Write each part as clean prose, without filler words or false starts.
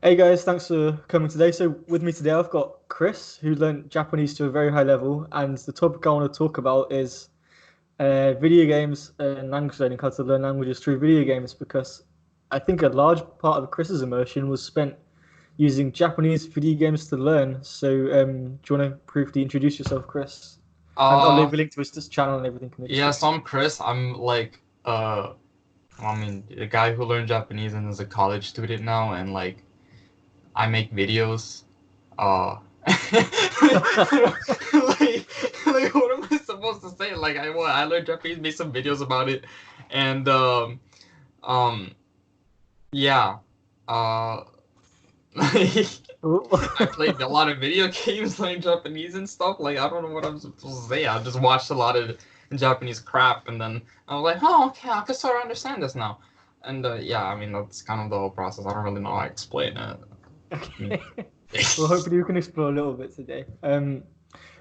Hey guys, thanks for coming today. So with me today, I've got Chris, who learned Japanese to a very high level, and the topic I want to talk about is video games and language learning, how to learn languages through video games, because I think a large part of Chris's immersion was spent using Japanese video games to learn. So do you want to briefly introduce yourself, Chris? And I'll Uh, leave a link to his channel and everything in the yeah, so description. I'm Chris. I'm a guy who learned Japanese and is a college student now, and I make videos. Uh, like, what am I supposed to say? I learned Japanese, made some videos about it, and um, yeah, uh, like, I played a lot of video games, learned Japanese and stuff. Like, I don't know what I'm supposed to say. I just watched a lot of Japanese crap, and then I was like, oh, okay, I can sort of understand this now. And yeah, I mean, that's kind of the whole process. I don't really know how to explain it. I mean, Okay. Well, hopefully we can explore a little bit today.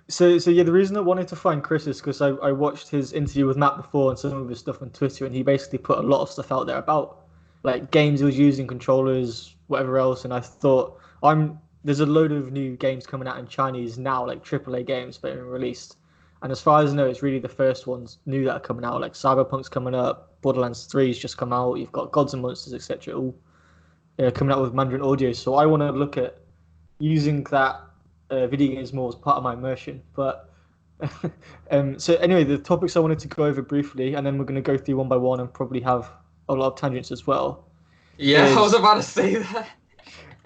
So yeah, the reason I wanted to find Chris is because I watched his interview with Matt before and some of his stuff on Twitter, and he basically put a lot of stuff out there about like games he was using, controllers, whatever else. And I thought there's a load of new games coming out in Chinese now, like AAA games that are released. And as far as I know, it's really the first ones new that are coming out. Like Cyberpunk's coming up, Borderlands 3's just come out. You've got Gods and Monsters, etc. All coming out with Mandarin audio. So I want to look at using that video games more as part of my immersion. But so anyway, the topics I wanted to go over briefly, and then we're going to go through one by one and probably have a lot of tangents as well. yeah, I was Is about to say that.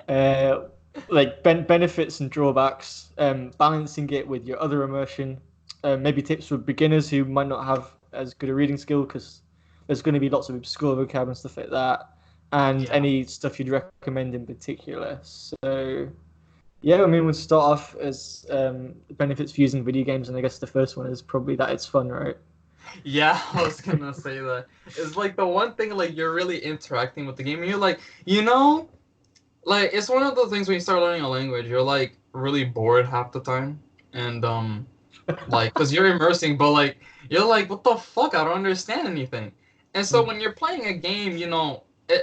uh, like benefits and drawbacks, balancing it with your other immersion, maybe tips for beginners who might not have as good a reading skill because there's going to be lots of obscure vocab and stuff like that, and Yeah. any stuff you'd recommend in particular. So yeah, I mean, we'll start off as benefits for using video games, and I guess the first one is probably that it's fun, right? Yeah, I was gonna say that. It's like the one thing like you're really interacting with the game, and you're like, like it's one of those things when you start learning a language, you're like really bored half the time, and like because you're immersing, but like you're like, what the fuck? I don't understand anything. And so Mm. when you're playing a game,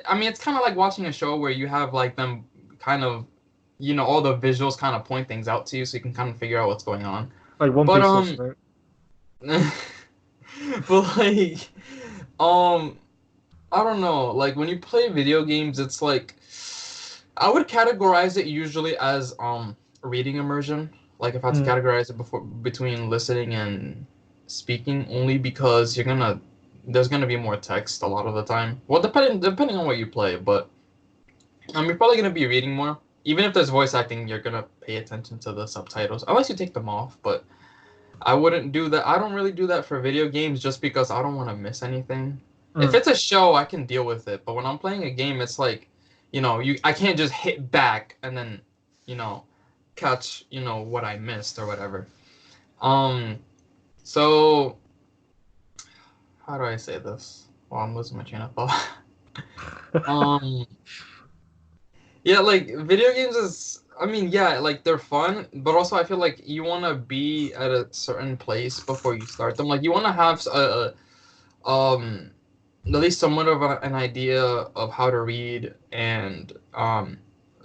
I mean, it's kind of like watching a show where you have like them kind of, all the visuals kind of point things out to you, so you can kind of figure out what's going on. Like One But Piece or something. but um, I don't know. Like when you play video games, it's like I would categorize it usually as reading immersion. Like if I had to Mm. categorize it before between listening and speaking, only because there's gonna be more text a lot of the time. Well, depending on what you play, but you're probably gonna be reading more. Even if there's voice acting, you're gonna pay attention to the subtitles, unless you take them off. But I wouldn't do that. I don't really do that for video games just because I don't want to miss anything. If Mm. it's a show, I can deal with it. But when I'm playing a game, it's like, I can't just hit back and then, you know, catch, what I missed or whatever. Um, so how do I say this? Well, I'm losing my train of thought. um, yeah, like video games I mean, yeah, like they're fun, but also I feel like you want to be at a certain place before you start them. Like you want to have at least somewhat of an idea of how to read and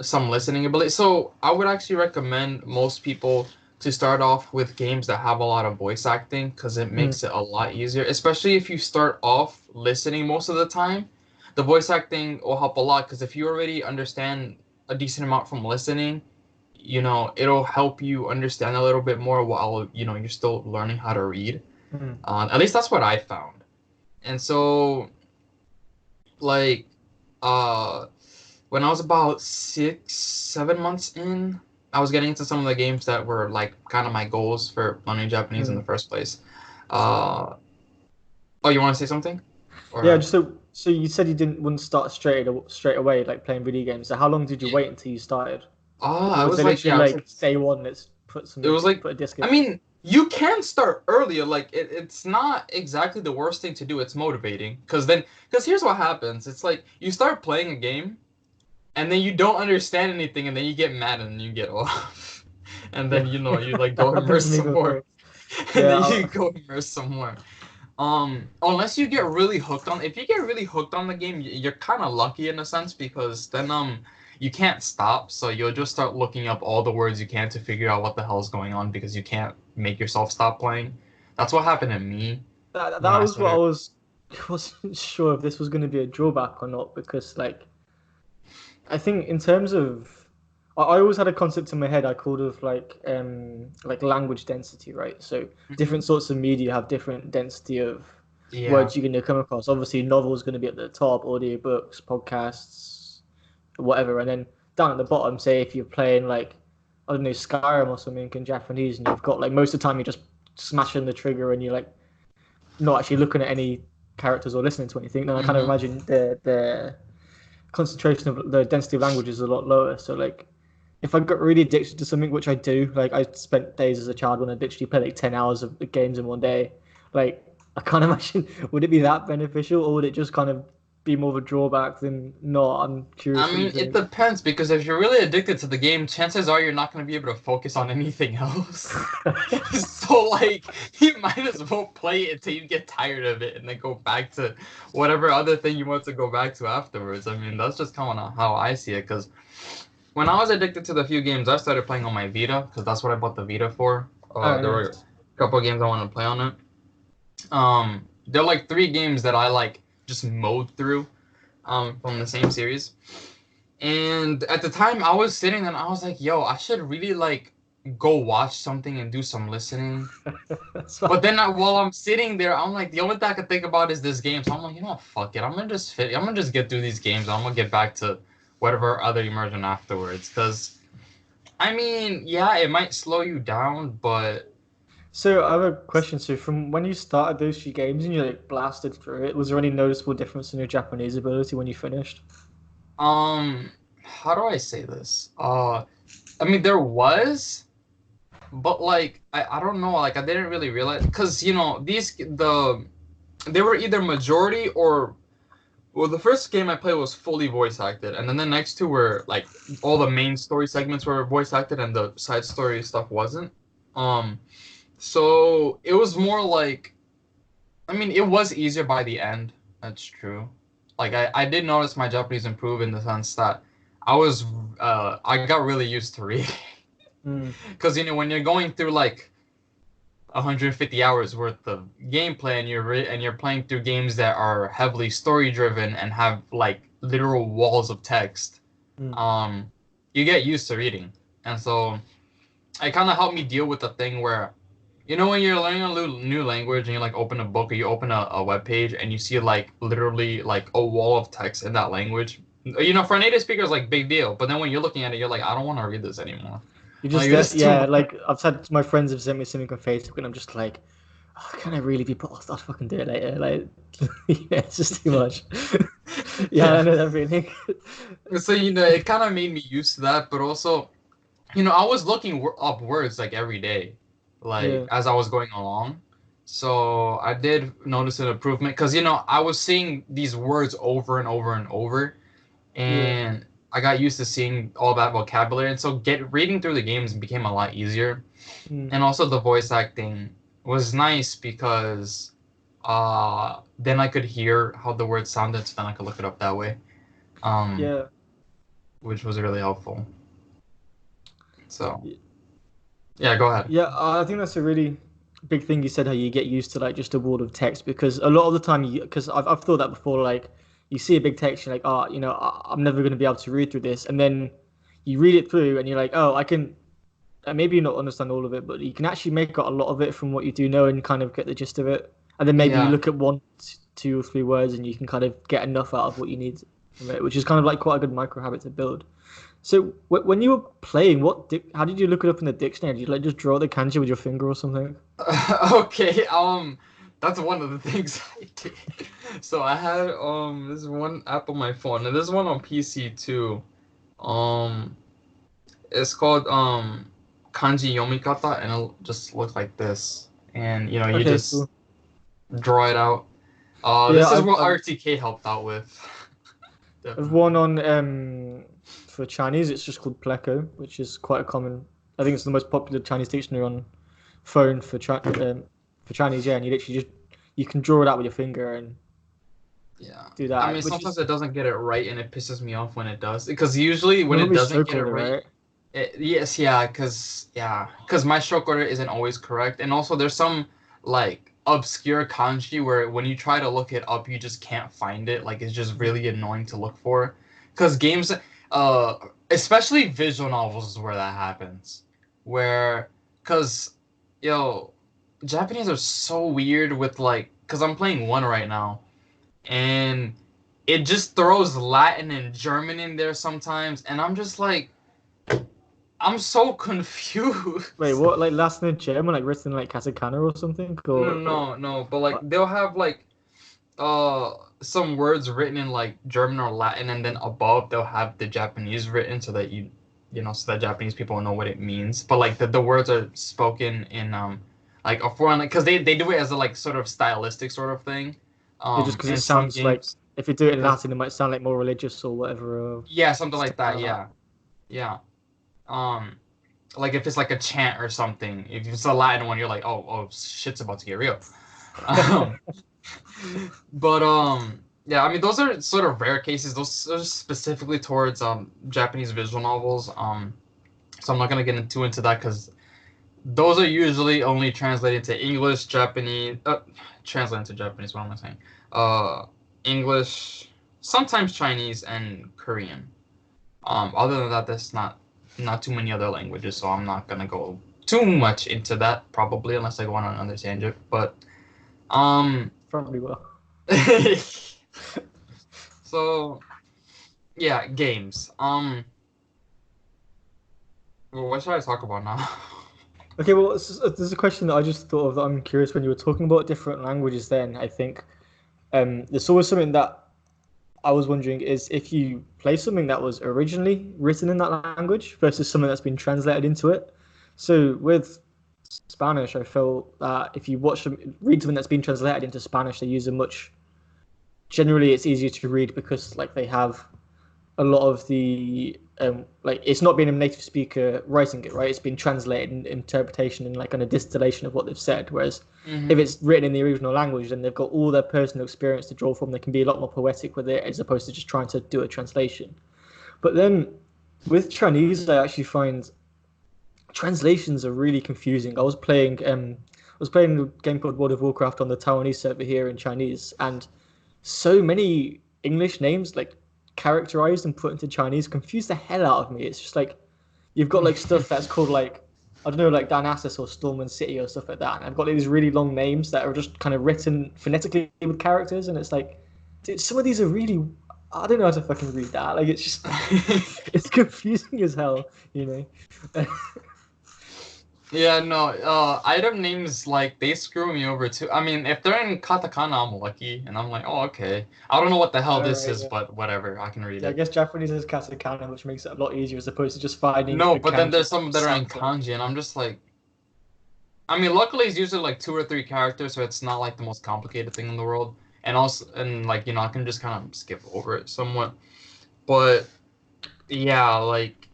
some listening ability. So I would actually recommend most people to start off with games that have a lot of voice acting because it Mm. makes it a lot easier, especially if you start off listening most of the time. The voice acting will help a lot because if you already understand a decent amount from listening, it'll help you understand a little bit more while, you're still learning how to read. Mm. At least that's what I found. And so, like, uh, when I was about 6, 7 months in, I was getting into some of the games that were like kind of my goals for learning Japanese in the Mm. first place. Uh, oh, you want to say something? Yeah, Or just so you said you didn't wouldn't start straight away like playing video games. So how long did you yeah. wait until you started? I Or was was it like, literally yeah, I was like, like day one? Let's it was like, put a disc I in. mean, you can start earlier. Like, it's not exactly the worst thing to do. It's motivating because here's what happens. It's like you start playing a game and then you don't understand anything, and then you get mad and you get off, and then Yeah, you like that go happened to immerse me some more, before. and Yeah, then you go immerse some more. Unless you get really hooked on, if you get really hooked on the game, you're kind of lucky in a sense because then you can't stop, so you'll just start looking up all the words you can to figure out what the hell's going on because you can't make yourself stop playing. That's what happened to me That when I was what I started. wasn't sure if this was going to be a drawback or not because like I think in terms of I always had a concept in my head I called of like language density, right? So Mhm. different sorts of media have different density of Yeah. words you're going to come across. Obviously, novels going to be at the top, audiobooks, podcasts, whatever, and then down at the bottom, say if you're playing like I don't know Skyrim or something in Japanese, and you've got like most of the time you're just smashing the trigger and you're like not actually looking at any characters or listening to anything, then I kind of Hmm. imagine the concentration of the density of language is a lot lower. So like if I got really addicted to something, which I do, like I spent days as a child when I literally played like 10 hours of the games in one day, like I can't imagine would it be that beneficial or would it just kind of be more of a drawback than not? I'm curious I what you mean, it think. depends because if you're really addicted to the game, chances are you're not going to be able to focus on anything else. So, like, you might as well play it until you get tired of it and then go back to whatever other thing you want to go back to afterwards. I mean, that's just kind of how I see it. Because when I was addicted to the few games, I started playing on my Vita because that's what I bought the Vita for. Oh, There were nice. a couple of games I wanted to play on it. There are like three games that I like just mowed through from the same series. And at the time, I was sitting and I was like, yo, I should really like go watch something and do some listening. That's But fine. then while I'm sitting there, I'm like, the only thing I can think about is this game. So I'm like, you know, what, fuck it. I'm gonna just get through these games. And I'm gonna get back to whatever other immersion afterwards. Cause I mean, yeah, it might slow you down, but So I have a question. So from when you started those few games and you like blasted through it, was there any noticeable difference in your Japanese ability when you finished? how do I say this? I mean, there was. But like I don't know, like I didn't really realize because they were either majority or well the first game I played was fully voice acted and then the next two were like all the main story segments were voice acted and the side story stuff wasn't. Um so it was more like I mean it was easier by the end, that's true. Like I did notice my Japanese improve in the sense that I got really used to reading. Mm, Because when you're going through like 150 hours worth of gameplay and you're playing through games that are heavily story driven and have like literal walls of text, mm. um, you get used to reading, and so it kind of helped me deal with the thing where when you're learning a new language and you like open a book or you open a web page and you see like literally like a wall of text in that language. For a native speaker, it's like big deal, but then when you're looking at it, you're like, I don't want to read this anymore. You Like just it is too yeah, much. like I've said my friends have sent me something on Facebook and I'm just like, oh, can I really be put off? I'll fucking do it later. Like, yeah, it's just too much. Yeah, I Yeah. know that feeling. So it kind of made me used to that, but also, I was looking up words like every day, like Yeah, as I was going along. So I did notice an improvement because I was seeing these words over and over and over, yeah. and I got used to seeing all that vocabulary, and so get reading through the games became a lot easier. Mm, And also the voice acting was nice because then I could hear how the words sounded, so then I could look it up that way. Um, yeah. which was really helpful. So yeah, go ahead. Yeah, I think that's a really big thing you said how you get used to like just a wall of text because a lot of the time because I've thought that before like you see a big text you're like I'm never going to be able to read through this and then you read it through and you're like oh I can maybe you not understand all of it but you can actually make out a lot of it from what you do know and kind of get the gist of it and then maybe you Yeah, look at one, two or three words and you can kind of get enough out of what you need from it which is kind of like quite a good micro habit to build. So when you were playing, how did you look it up in the dictionary? Did you like just draw the kanji with your finger or something? okay. That's one of the things I did. So I had this one app on my phone, and this one on PC too. Um, it's called Kanji Yomikata, and it'll just look like this. And you Okay, just cool. draw it out. Yeah, This is what I've RTK helped out with. I've one Definitely. on for Chinese. It's just called Pleco, which is quite a common. I think it's the most popular Chinese dictionary on phone for Chinese. Yeah, and you literally just you can draw it out with your finger and Yeah. do I that, mean, which sometimes is it doesn't get it right, and it pisses me off when it does. Because usually when it normally doesn't stroke get it order, right, right? yes, because my stroke order isn't always correct, and also there's some like obscure kanji where when you try to look it up, you just can't find it. Like it's just Mm. really annoying to look for. Because games, uh, especially visual novels, is where that happens. Where, because, yo, Japanese are so weird with like, because I'm playing one right now and it just throws Latin and German in there sometimes, and I'm just like, I'm so Wait, confused. what? Like last name German, like written like katakana or something, No, or no, no, but like what? they'll have like some words written in like German or Latin, and then above they'll have the Japanese written so that so that Japanese people know what it means. But like the words are spoken in like a foreign, like because they do it as a like sort of stylistic sort of thing Yeah, just because it in some sounds like games if you do it in because Latin, it might sound like more religious or whatever, or yeah, something like stuff that. like that. Yeah. Um, like if it's like a chant or something. If it's a Latin one, you're like, oh, shit's about to get real. Um, but yeah, I mean, those are sort of rare cases. Those are specifically towards Japanese visual novels. So I'm not gonna get into that because those are usually only translated to English, Japanese, translated to Japanese. What am I saying? Uh, English, sometimes Chinese and Korean. Other than that, there's not too many other languages, so I'm not gonna go too much into that probably unless I go on another tangent. But um, Probably will. so yeah, games. Well, what should I talk about now? Okay, well, there's a question that I just thought of that I'm curious when you were talking about different languages. Then I think there's always something that I was wondering is if you play something that was originally written in that language versus something that's been translated into it. So with Spanish, I felt that if you read something that's been translated into Spanish, they use a much generally it's easier to read because like they have a lot of the like it's not been a native speaker writing it, right? It's been translated and interpretation and like on a distillation of what they've said. Whereas if hmm it's written in the original language, then they've got all their personal experience to draw from. They can be a lot more poetic with it as opposed to just trying to do a translation. But then with Chinese, I actually find translations are really confusing. I was playing a game called World of Warcraft on the Taiwanese server here in Chinese, and so many English names like characterized and put into Chinese confuse the hell out of me. It's just like you've got like stuff that's called like I don't know like Dionysus or Stormwind City or stuff like that. And I've got these really long names that are just kind of written phonetically with characters, and it's like dude, some of these are really I don't know how to fucking read that. Like it's just it's confusing as hell, you know. Yeah, no, item names like they screw me over too. I mean, if they're in katakana, I'm lucky, and I'm like, oh, okay. I don't know what the hell All this right, is, yeah. but whatever, I can read Yeah, I it. guess Japanese is katakana, which makes it a lot easier as opposed to just finding No, the but then kanji there's that some that are in sounds like. kanji, and I'm just like, I mean, luckily it's usually like two or three characters, so it's not like the most complicated thing in the world. And also, and like, I can just kind of skip over it somewhat. But yeah, like,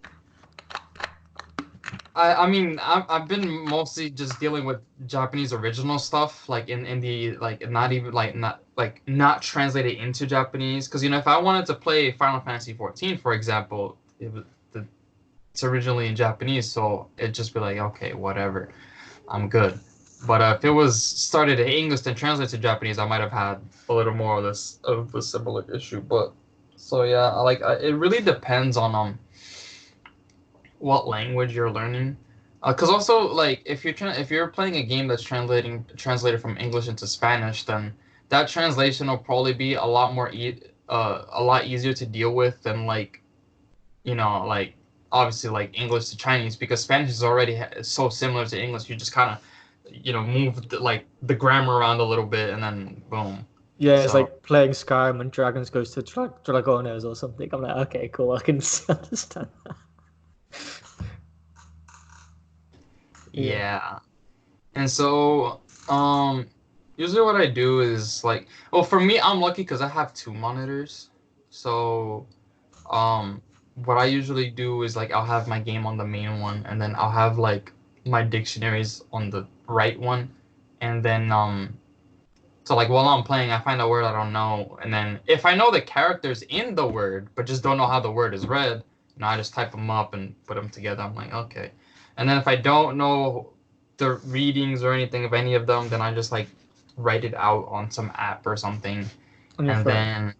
I mean, I've been mostly just dealing with Japanese original stuff, like in the like not even not translated into Japanese. Because if I wanted to play Final Fantasy 14, for example, it's originally in Japanese, so it'd just be like, okay, whatever, I'm good. But if it was started in English and translated to Japanese, I might have had a little more of this of a similar issue. But so yeah, it really depends on what language you're learning. Because also like if you're playing a game that's translated from English into Spanish, then that translation will probably be a lot easier to deal with than like like obviously like English to Chinese because Spanish is already so similar to English. You just kind of move like the grammar around a little bit and then boom. Yeah, it's So like playing Skyrim and Dragons goes to Dragones or something. I'm like, okay, cool, I can understand that. Yeah. yeah. And so, usually what I do is like, well, for me, I'm lucky because I have two monitors. So, um, what I usually do is like I'll have my game on the main one, and then I'll have like my dictionaries on the right one, and then So like while I'm playing, I find a word I don't know, and then if I know the characters in the word, but just don't know how the word is read, I just type them up and put them together. I'm like, okay. And then if I don't know the readings or anything of any of them, then I just like write it out on some app or something, On your and phone. then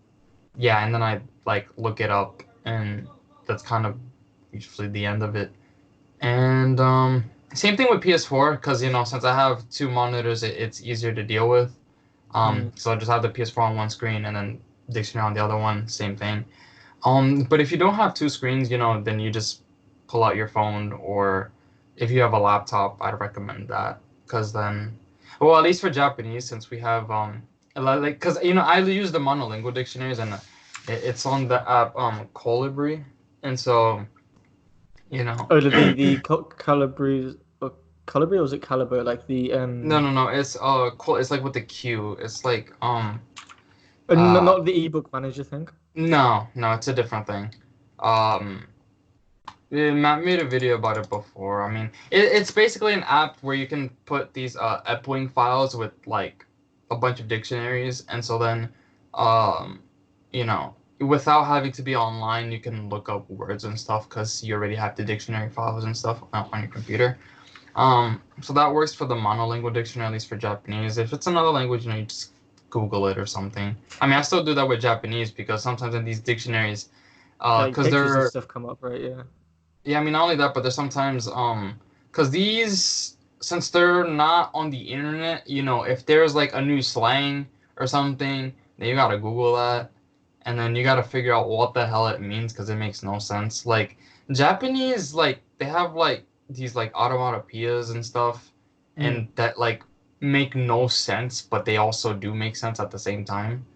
yeah, and then I like look it up, and that's kind of usually the end of it. And same thing with PS4, because since I have two monitors, it's easier to deal with. So I just have the PS4 on one screen and then dictionary on the other one, same thing. But if you don't have two screens, then you just pull out your phone, or if you have a laptop, I'd recommend that, because then, well, at least for Japanese, since we have like, because I use the monolingual dictionaries, and it's on the app Colibri, and so Oh, Calibri or Calibri, or was it Caliber? Like the no, it's it's like with the Q, it's like not the ebook manager thing. no, it's a different thing. Um, Matt made a video about it before. I mean, it's basically an app where you can put these Epwing files with like a bunch of dictionaries, and so then, you know, without having to be online, you can look up words and stuff because you already have the dictionary files and stuff on your computer. So that works for the monolingual dictionary, at least for Japanese. If it's another language, you just Google it or something. I mean, I still do that with Japanese because sometimes in these dictionaries, Like because pictures and they're stuff come up, right? Yeah. yeah, I mean, not only that, but there's sometimes because these, since they're not on the internet, if there's like a new slang or something, then you gotta Google that, and then you gotta figure out what the hell it means because it makes no sense. Like Japanese, like they have like these like automatopoeias and stuff, and that like make no sense, but they also do make sense at the same time.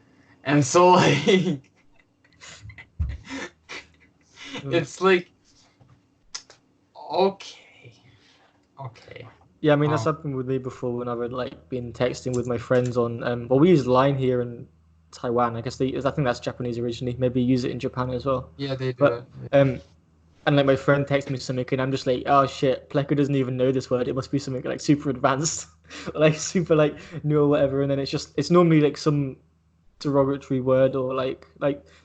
And so like it's like okay, okay. Yeah, I mean that's Um, happened with me before when I've like been texting with my friends on well we use Line here in Taiwan. I think that's Japanese originally. Maybe use it in Japan as well. yeah, they do But it. and like my friend texts me something and I'm just like, oh shit, Pleco doesn't even know this word. It must be something like super advanced, like super like new or whatever. And then it's normally like some derogatory word or like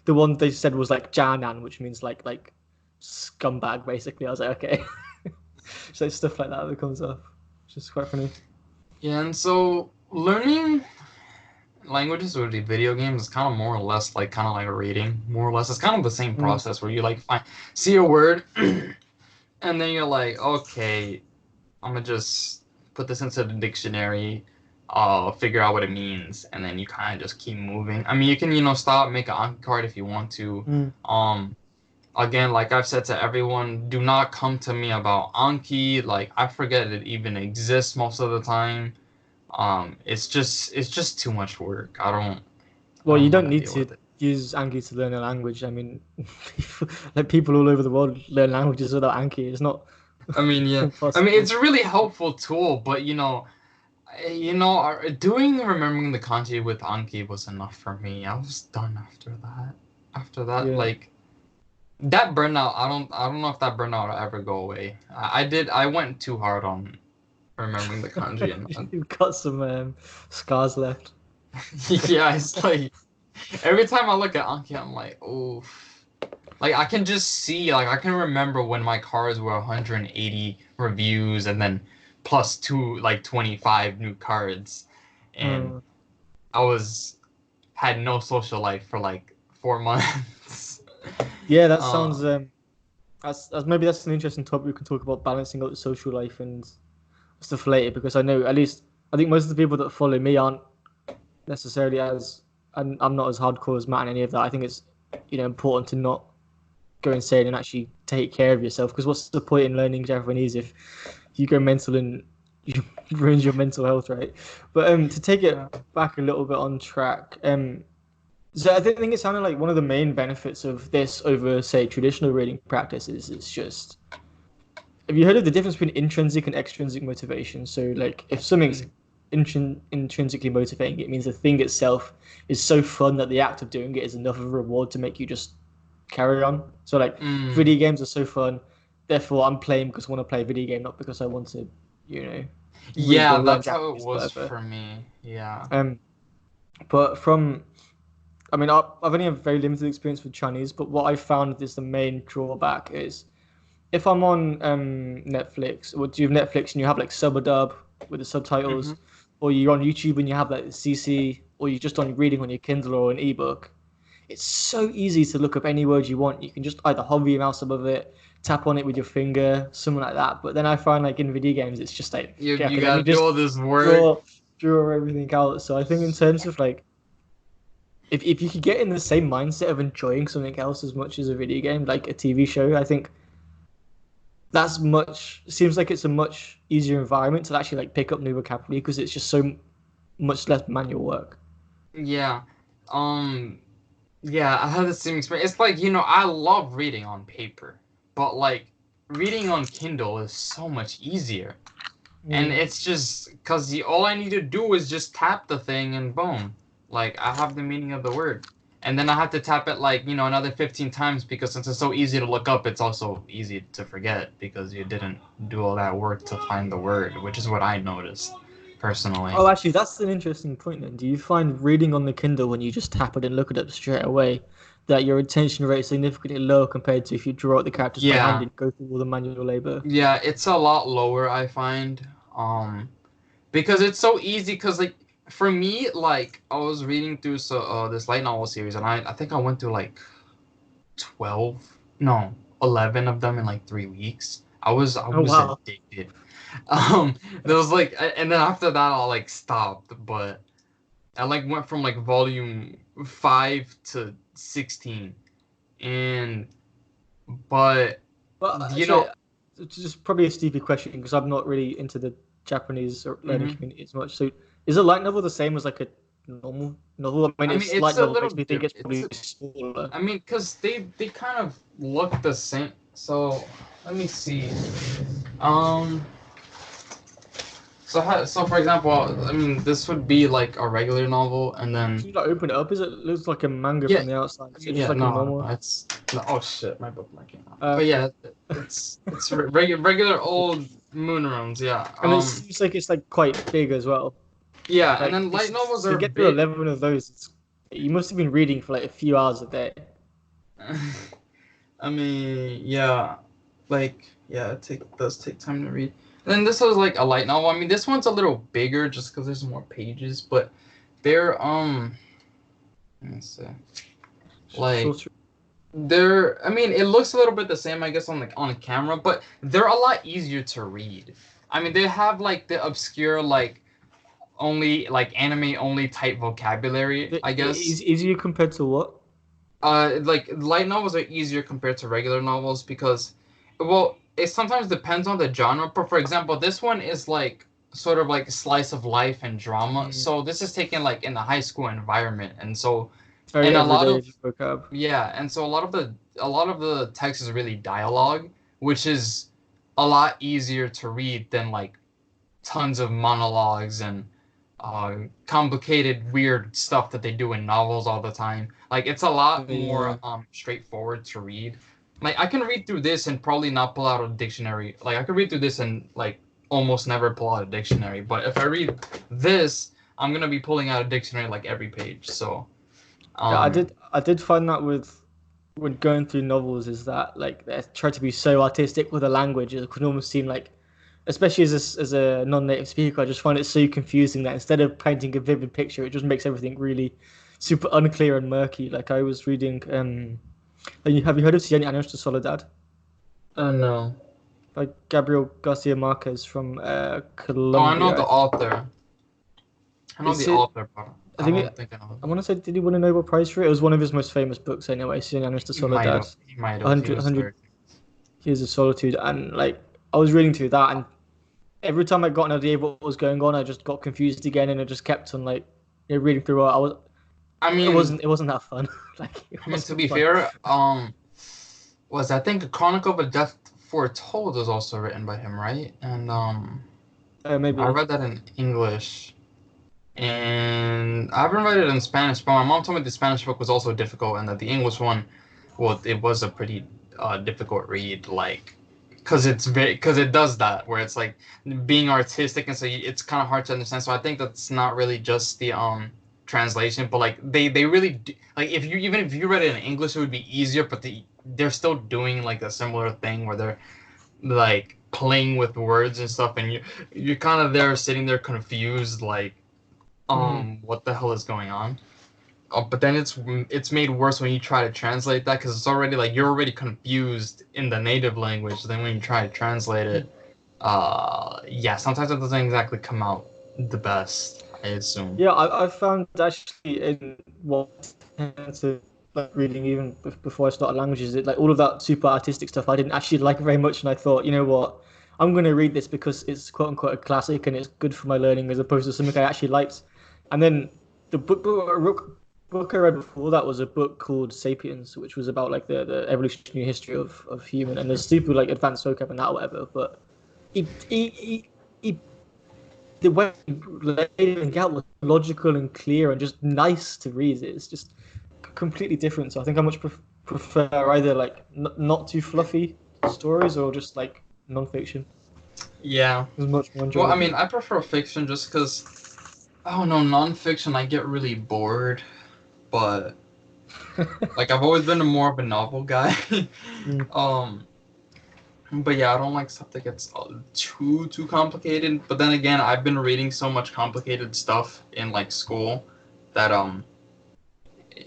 the one they said was like Janan, which means like scumbag basically. I was like, okay. So stuff like that comes up, which is quite funny. Yeah, and so learning languages with the video games is kind of more or less like kind of like reading, more or less. It's kind of the same process where you like see a word, and then you're like, okay, I'm gonna just put this into the dictionary, figure out what it means, and then you kind of just keep moving. I mean, you can stop, make an Anki card if you want to. Again, like I've said to everyone, do not come to me about Anki. Like I forget it even exists most of the time. It's just too much work. I Well, you don't don't want to need deal to with it. use Anki to learn a language. I mean, like people all over the world learn languages without Anki. It's not I mean, yeah. I mean, it's impossible. a really helpful tool, but doing remembering the kanji with Anki was enough for me. I was done after that. After that, Yeah, like that burnout, I don't know if that burnout will ever go away. I went too hard on remembering the kanji, and you've got some scars left. yeah, it's like every time I look at Anki, I'm like, oh. Like I can just see, like I can remember when my cards were 180 reviews and then plus two, like 25 new cards, and Mm. I had no social life for like 4 months. Yeah, that uh, sounds that's maybe that's an interesting topic we can talk about balancing out the social life and stuff later because I know at least I think most of the people that follow me aren't necessarily as and I'm not as hardcore as Matt and any of that. I think it's important to not go insane and actually take care of yourself because what's the point in learning Japanese if you go mental and you ruins your mental health, right? But to take it yeah. back a little bit on track, so I think it sounded like one of the main benefits of this over say traditional reading practices is just have you heard of the difference between intrinsic and extrinsic motivation? So, like, if something's Mm, intrinsically motivating, it means the thing itself is so fun that the act of doing it is enough of a reward to make you just carry on. So, like, mm. video games are so fun, therefore I'm playing because I want to play a video game, not because I want to, you know, read Yeah, or learn that's how it Japanese, was whatever. for me. Yeah. But I mean, I've only had very limited experience with Chinese, but what I found is the main drawback is if I'm on Netflix, or do you have Netflix and you have like sub or dub with the Hmm. subtitles, or you're on YouTube and you have like the CC, or you're just on reading on your Kindle or an ebook, it's so easy to look up any word you want. You can just either hover your mouse above it, tap on it with your finger, something like that. But then I find like in video games, it's just like, You okay, you let me gotta do just all this work. draw draw everything out. So I think in terms of like if you could get in the same mindset of enjoying something else as much as a video game, like a TV show, I think that's much seems like it's a much easier environment to actually like pick up new vocabulary because it's just so much less manual work. Yeah. Um. Yeah, I had the same experience. It's like, I love reading on paper, but like reading on Kindle is so much easier. And Mm. it's just because all I need to do is just tap the thing and boom. Like, I have the meaning of the word. And then I have to tap it like, another 15 times because since it's so easy to look up, it's also easy to forget because you didn't do all that work to find the word, which is what I noticed personally. Oh, actually, that's an interesting point. Then, do you find reading on the Kindle when you just tap it and look it up straight away, that your attention rate is significantly lower compared to if you draw out the characters by hand Yeah. and go through all the manual labor? Yeah, it's a lot lower, I find. Because it's so easy because like for me like I was reading through this light novel series and I think I went through like 12 no 11 of them in like 3 weeks. I Oh was wow! addicted. There was like and then after that I like stopped, but I like went from like volume 5 to 16 and but Well, you actually, know. it's just probably a stupid question because I'm not really into the Japanese or learning Mhm. community as much. So, is a light novel the same as like a normal novel? I mean, I mean it's it's light a novel little makes me think it's it's probably smaller. I mean, because they kind of look the same. So let me see. Um. So for example, I mean, this would be like a regular novel, and If then you like open it up, is it looks like a manga yeah, from the outside? So just yeah, like a no, normal. it's no, oh shit, my bookmark came out. But Okay. yeah, it's regular old moon runes. Yeah. And it seems like it's like quite big as well. Yeah, and Like then light novels to are a get through bit. 11 of those, you must have been reading for like a few hours a day. I mean, yeah, like yeah, does take time to read. And then this was like a light novel. I mean, this one's a little bigger just because there's more pages, but they're let me see, like Shorter. they're. I mean, it looks a little bit the same, I guess, on camera, but they're a lot easier to read. I mean, they have like the obscure like only like anime only type vocabulary, I guess. Is easier compared to what? Like light novels are easier compared to regular novels because, well, it sometimes depends on the genre. But for example, this one is like sort of like slice of life and drama. Mm. So this is taken like in a high school environment, and so Very and a lot everyday of vocab. yeah, and so a lot of the text is really dialogue, which is a lot easier to read than like tons of monologues and complicated, weird stuff that they do in novels all the time. Like it's a lot more Yeah. straightforward to read. Like I can read through this and probably not pull out a dictionary. Like I could read through this and like almost never pull out a dictionary. But if I read this, I'm gonna be pulling out a dictionary like every page. So Yeah, um I did find that with when going through novels is that like they try to be so artistic with the language it can almost seem like especially as a non-native speaker I just find it so confusing that instead of painting a vivid picture it just makes everything really super unclear and murky. Like I was reading have you heard of Cien Años de Soledad no. by Gabriel Garcia Marquez from Oh, I know the Colombia? author. I know the It's it author, but I I think don't think I know I the want to book. say, did he win a Nobel Prize for it? It was one of his most famous books anyway, Cien Años de He might Soledad, have. He might have. He was 100 very. Years of Solitude. And like, I was reading through that, and every time I got an idea of what was going on, I just got confused again, and I just kept on like, reading through it. I mean, It wasn't that fun. Like, it to wasn't be fun. fair, was I think a Chronicle of a Death Foretold was also written by him, right? And I Maybe. read that in English, and I haven't read it in Spanish. But my mom told me the Spanish book was also difficult, and that the English one, well, it was a pretty difficult read, like. Because it does that where it's like being artistic and so it's kind of hard to understand. So I think that's not really just the translation, but like they really do, like if you read it in English, it would be easier, but they're still doing like a similar thing where they're like playing with words and stuff, and you're kind of there sitting there confused, like what the hell is going on? But then it's made worse when you try to translate that because it's already like you're already confused in the native language. Then when you try to translate it, yeah, sometimes it doesn't exactly come out the best, I assume. Yeah, I found actually in what I tend to like reading even before I started languages, it like all of that super artistic stuff I didn't actually like very much, and I thought, you know what, I'm going to read this because it's quote unquote a classic and it's good for my learning as opposed to something I actually liked. And then the book I read before that was a book called *Sapiens*, which was about like the evolutionary history of human, and there's super like advanced vocab and that or whatever, but he the way he laid it out was logical and clear and just nice to read. It's just completely different. So I think I much prefer either like not too fluffy stories or just like non-fiction. Yeah. It's much more Well, I enjoyable. mean, I prefer fiction just because, I don't know, nonfiction, I get really bored. But, like, I've always been more of a novel guy. um, but yeah, I don't like stuff that gets too complicated. But then again, I've been reading so much complicated stuff in, like, school that,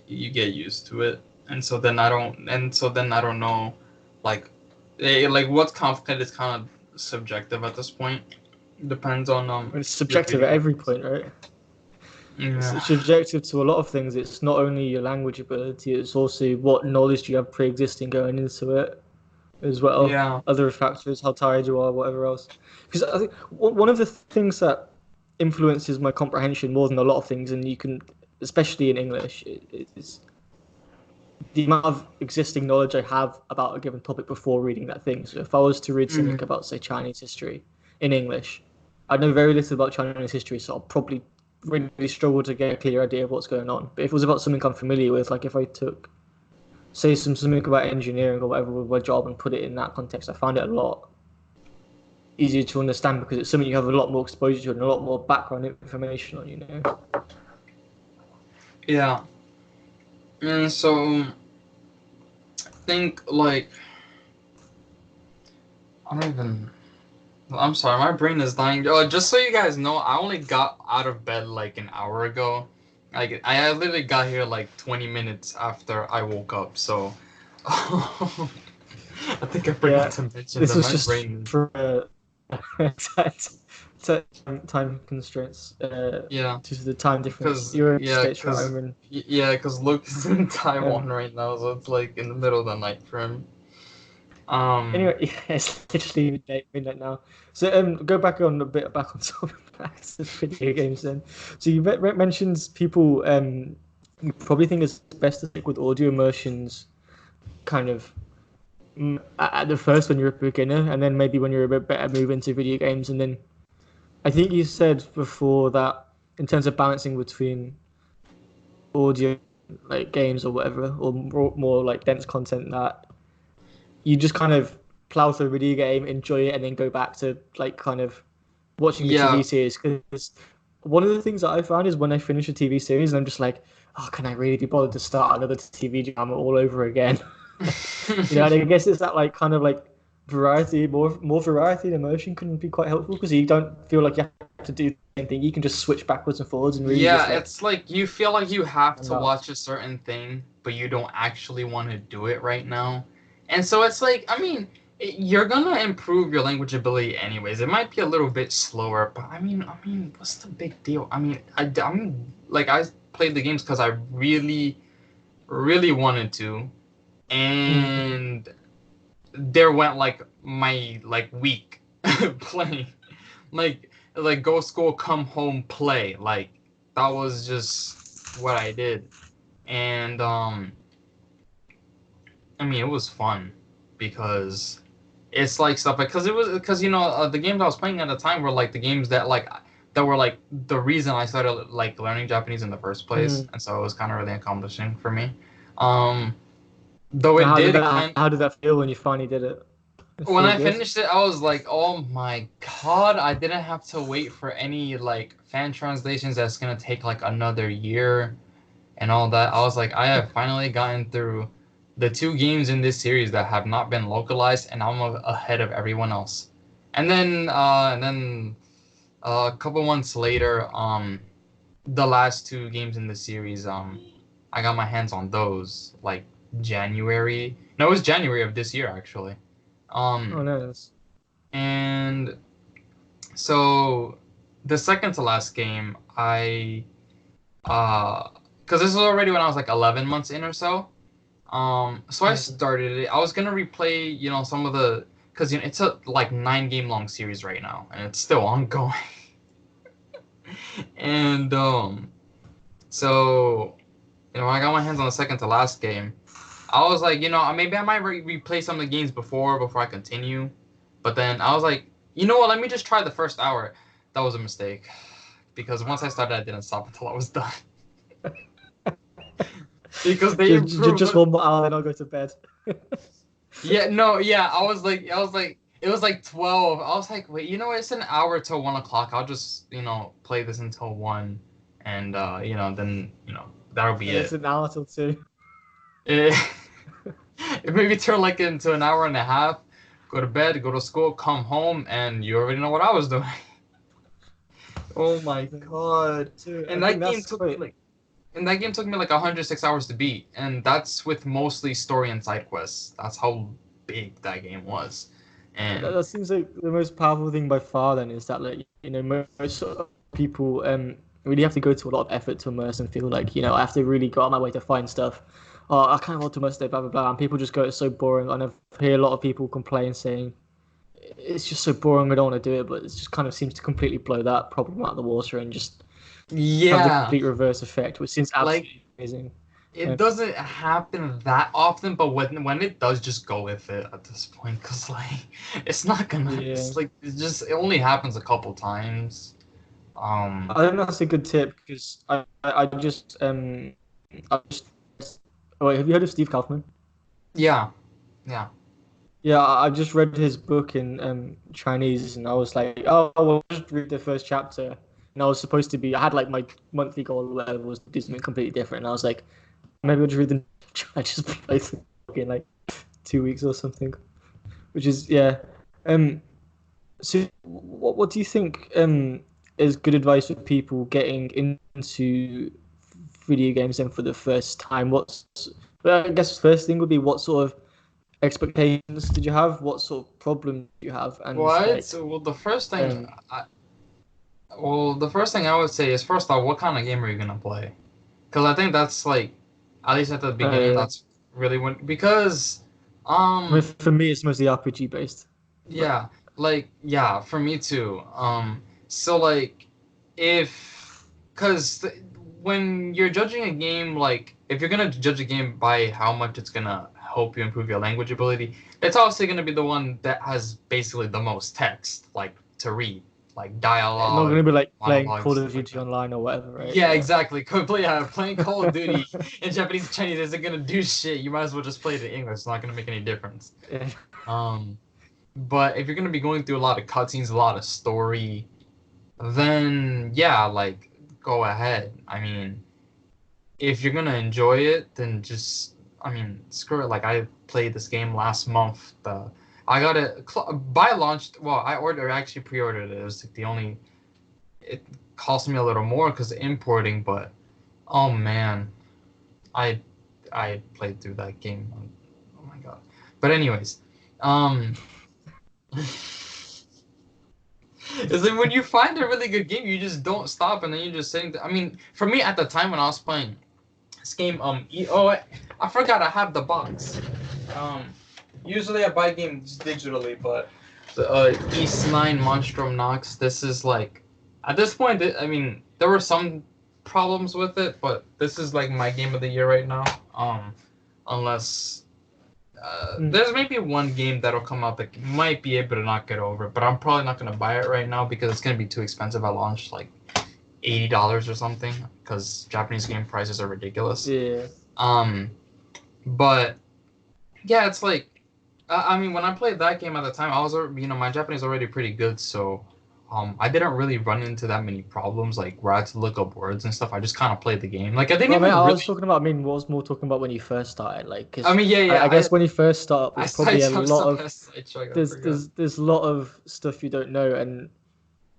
you get used to it. And so then I don't know, like, like, what's complicated is kind of subjective at this point. Depends on, It's your subjective at reading every levels. point, right? Yeah. It's subjective to a lot of things. It's not only your language ability; it's also what knowledge you have pre-existing going into it as well. Yeah. Other factors, how tired you are, whatever else. Because I think one of the things that influences my comprehension more than a lot of things, and you can, especially in English, is the amount of existing knowledge I have about a given topic before reading that thing. So if I was to read something Mhm. about, say, Chinese history in English, I know very little about Chinese history, so I'll probably really struggle to get a clear idea of what's going on. But if it was about something I'm familiar with, like if I took, say, something about engineering or whatever with my job and put it in that context, I found it a lot easier to understand because it's something you have a lot more exposure to and a lot more background information on, you know? Yeah. And so I think like I don't even. I'm sorry, my brain is dying. Oh, just so you guys know, I only got out of bed like an hour ago. Like I literally got here like 20 minutes after I woke up. So I think I forgot Yeah, to mention this that was my just brain. for time constraints Yeah, due to the time difference. because You're in yeah, States, right? because I'm in. yeah, because Luke is in Taiwan Um, right now, so it's like in the middle of the night for him. anyway, yeah, it's literally midnight now. So go back on a bit back on topic back to video games then. So you mentioned people you probably think it's best to stick with audio immersions kind of at the first when you're a beginner, and then maybe when you're a bit better move into video games, and then I think you said before that in terms of balancing between audio, like games or whatever, or more like dense content, that you just kind of plow through a video game, enjoy it, and then go back to like kind of watching the TV Yeah, series. Because one of the things that I found is when I finish a TV series, I'm just like, oh, can I really be bothered to start another TV drama all over again? You know, and I guess it's that like kind of like variety, more variety and emotion can be quite helpful because you don't feel like you have to do the same thing. You can just switch backwards and forwards and really just yeah, like it's like you feel like you have stand to out. watch a certain thing, but you don't actually want to do it right now. And so it's like, I mean, you're gonna improve your language ability anyways. It might be a little bit slower, but I mean, what's the big deal? I mean, I'm like I played the games because I really wanted to, Mm. and there went like my like week playing, like go school, come home, play. Like that was just what I did, and I mean it was fun because it's like stuff like because the games I was playing at the time were like the games that were like the reason I started like learning Japanese in the first place, Mm. and so it was kind of really accomplishing for me. Um, though it did kind How did that feel when you finally did it? It's When so I good. finished it, I was like, "Oh my god! I didn't have to wait for any like fan translations. That's gonna take like another year and all that." I was like, "I have finally gotten through the two games in this series that have not been localized, and I'm ahead of everyone else." And then a couple months later, the last two games in the series, I got my hands on those like January. No, it was January of this year actually. Oh Um, no, and so the second to last game, because this was already when I was like 11 months in or so. So I started it. I was gonna replay, some of the, because it's a like 9 game long series right now, and it's still ongoing. And so when I got my hands on the second to last game, I was like, maybe I might replay some of the games before I continue. But then I was like, you know what? Let me just try the first hour. That was a mistake because once I started, I didn't stop until I was done. Because they improved. just 1 more hour, then I'll go to bed. Yeah, no, yeah. It was like 12. I was like, wait, it's an hour till 1 o'clock. I'll just, play this until 1, and then that'll be It's it. an hour till 2. It, it maybe turn like into an hour and a half. Go to bed, go to school, come home, and you already know what I was doing. Oh my god! So I And think that game that's took me quite. like, and that game took me like 106 hours to beat, and that's with mostly story and side quests. That's how big that game was, and That seems like the most powerful thing by far. Then is that like most sort of people really have to go to a lot of effort to immerse and feel like I have to really go out my way to find stuff. Oh, I kind of want to immerse it, blah blah blah, and people just go, it's so boring. And I hear a lot of people complain saying it's just so boring. I don't want to do it, but it just kind of seems to completely blow that problem out of the water and just have the yeah, complete reverse effect, which seems like absolutely amazing. it doesn't happen that often, but when it does, just go with it at this point, cause like it's not gonna. Yeah. It's like it only happens a couple times. Um, I think that's a good tip because I just I just oh, wait, have you heard of Steve Kaufman? yeah, yeah. Yeah, I just read his book in Chinese and I was like, oh, well, just read the first chapter. And I was supposed to be, I had like my monthly goal or whatever was to do something completely different. And I was like, maybe I'll just read the. I just played the book in like 2 weeks or something, which is yeah. Um, so what do you think is good advice for people getting into video games then for the first time? Well, I guess first thing would be what sort of expectations did you have? What sort of problem did you have? And What? like, So, um, the first thing I would say is first off, what kind of game are you gonna play? Because I think that's like, at least at the beginning, uh, that's really when because, I mean, for me, it's mostly RPG based, but yeah, like yeah, for me too. So like, if because when you're judging a game, like if you're gonna judge a game by how much it's gonna help you improve your language ability, it's obviously gonna be the one that has basically the most text, like to read, like not dialogue, gonna be like playing monologues, Call stuff of like Duty that. online or whatever, right? Yeah, Yeah. exactly. Playing Call of Duty in Japanese and Chinese isn't gonna do shit. You might as well just play it in English. It's not gonna make any difference. Yeah. Um, but if you're gonna be going through a lot of cutscenes, a lot of story, then yeah, like go ahead. I mean, if you're gonna enjoy it, then screw it. Like I played this game last month. I got it by launch. Well, actually pre-ordered it. It was like the only. It cost me a little more because of importing, but oh man, I I played through that game. Oh my god. But anyways, um, it's like when you find a really good game, you just don't stop, and then you're just sitting there. I mean, for me at the time when I was playing this game, I forgot I have the box. Um, Usually I buy games digitally, but the East 9 Monstrum Nox. This is like, at this point, I mean, there were some problems with it, but this is like my game of the year right now. Unless Mm. there's maybe one game that'll come out that might be able to knock it over, but I'm probably not gonna buy it right now because it's gonna be too expensive at launch, like $80 or something, because Japanese game prices are ridiculous. Yeah. Um, but yeah, it's like I mean, when I played that game at the time, I was, my Japanese already pretty good, so I didn't really run into that many problems, like where I had to look up words and stuff. I just kind of played the game. Like I didn't Well, mate, even I really. was talking about. I mean, what was more talking about when you first started, like, I because mean, yeah, yeah. I I guess when you first start, I there's probably a sidestepped lot stuff. of I sidetracked. I there's forgot. there's there's a lot of stuff you don't know, and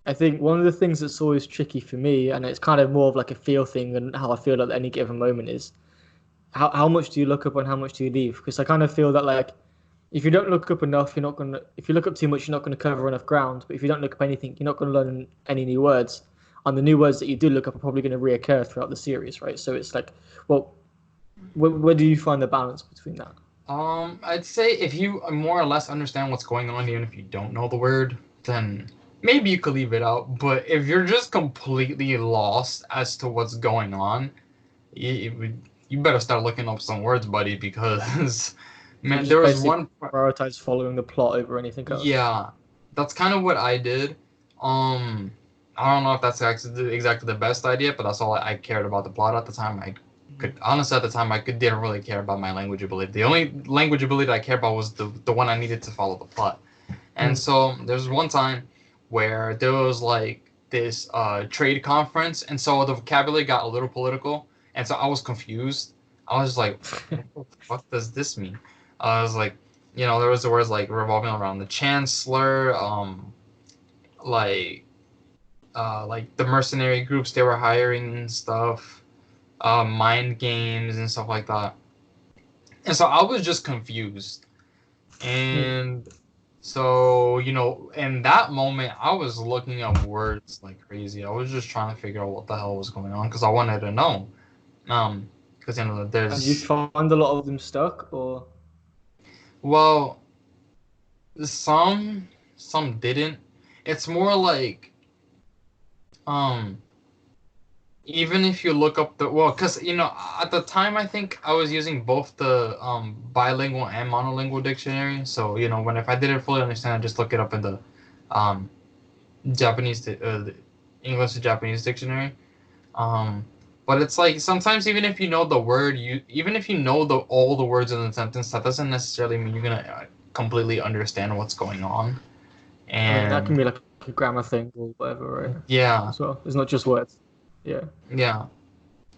I think one of the things that's always tricky for me, and it's kind of more of like a feel thing and how I feel at any given moment is how much do you look up and how much do you leave? Because I kind of feel that like if you don't look up enough, you're not gonna. If you look up too much, you're not gonna cover enough ground. But if you don't look up anything, you're not gonna learn any new words. And the new words that you do look up are probably going to reoccur throughout the series, right? So it's like, well, where do you find the balance between that? I'd say if you more or less understand what's going on, even if you don't know the word, then maybe you could leave it out. But if you're just completely lost as to what's going on, you better start looking up some words, buddy, because So man, there just was basically one. prioritize following the plot over anything else. Yeah, that's kind of what I did. Um, I don't know if that's exactly the best idea, but that's all I cared about the plot at the time. I could honestly at the time didn't really care about my language ability. The only language ability I cared about was the one I needed to follow the plot. And Mm. so there's one time where there was like this trade conference, and so the vocabulary got a little political, and so I was confused. I was like, what the fuck does this mean? I was like, there was the words like revolving around the chancellor, like like the mercenary groups they were hiring and stuff, mind games and stuff like that. And so I was just confused. Mm. And so, in that moment, I was looking up words like crazy. I was just trying to figure out what the hell was going on because I wanted to know. Because And you there's find a lot of them stuck, or well, some didn't. It's more like um even if you look up because at the time I think I was using both the bilingual and monolingual dictionary. So when if I didn't fully understand, I just look it up in the um the English to Japanese dictionary. Um, but it's like sometimes even if you know the word, even if you know all the words in the sentence, that doesn't necessarily mean you're gonna completely understand what's going on. I mean that can And be like a grammar thing or whatever, right? yeah, As well, it's not just words. Yeah. yeah.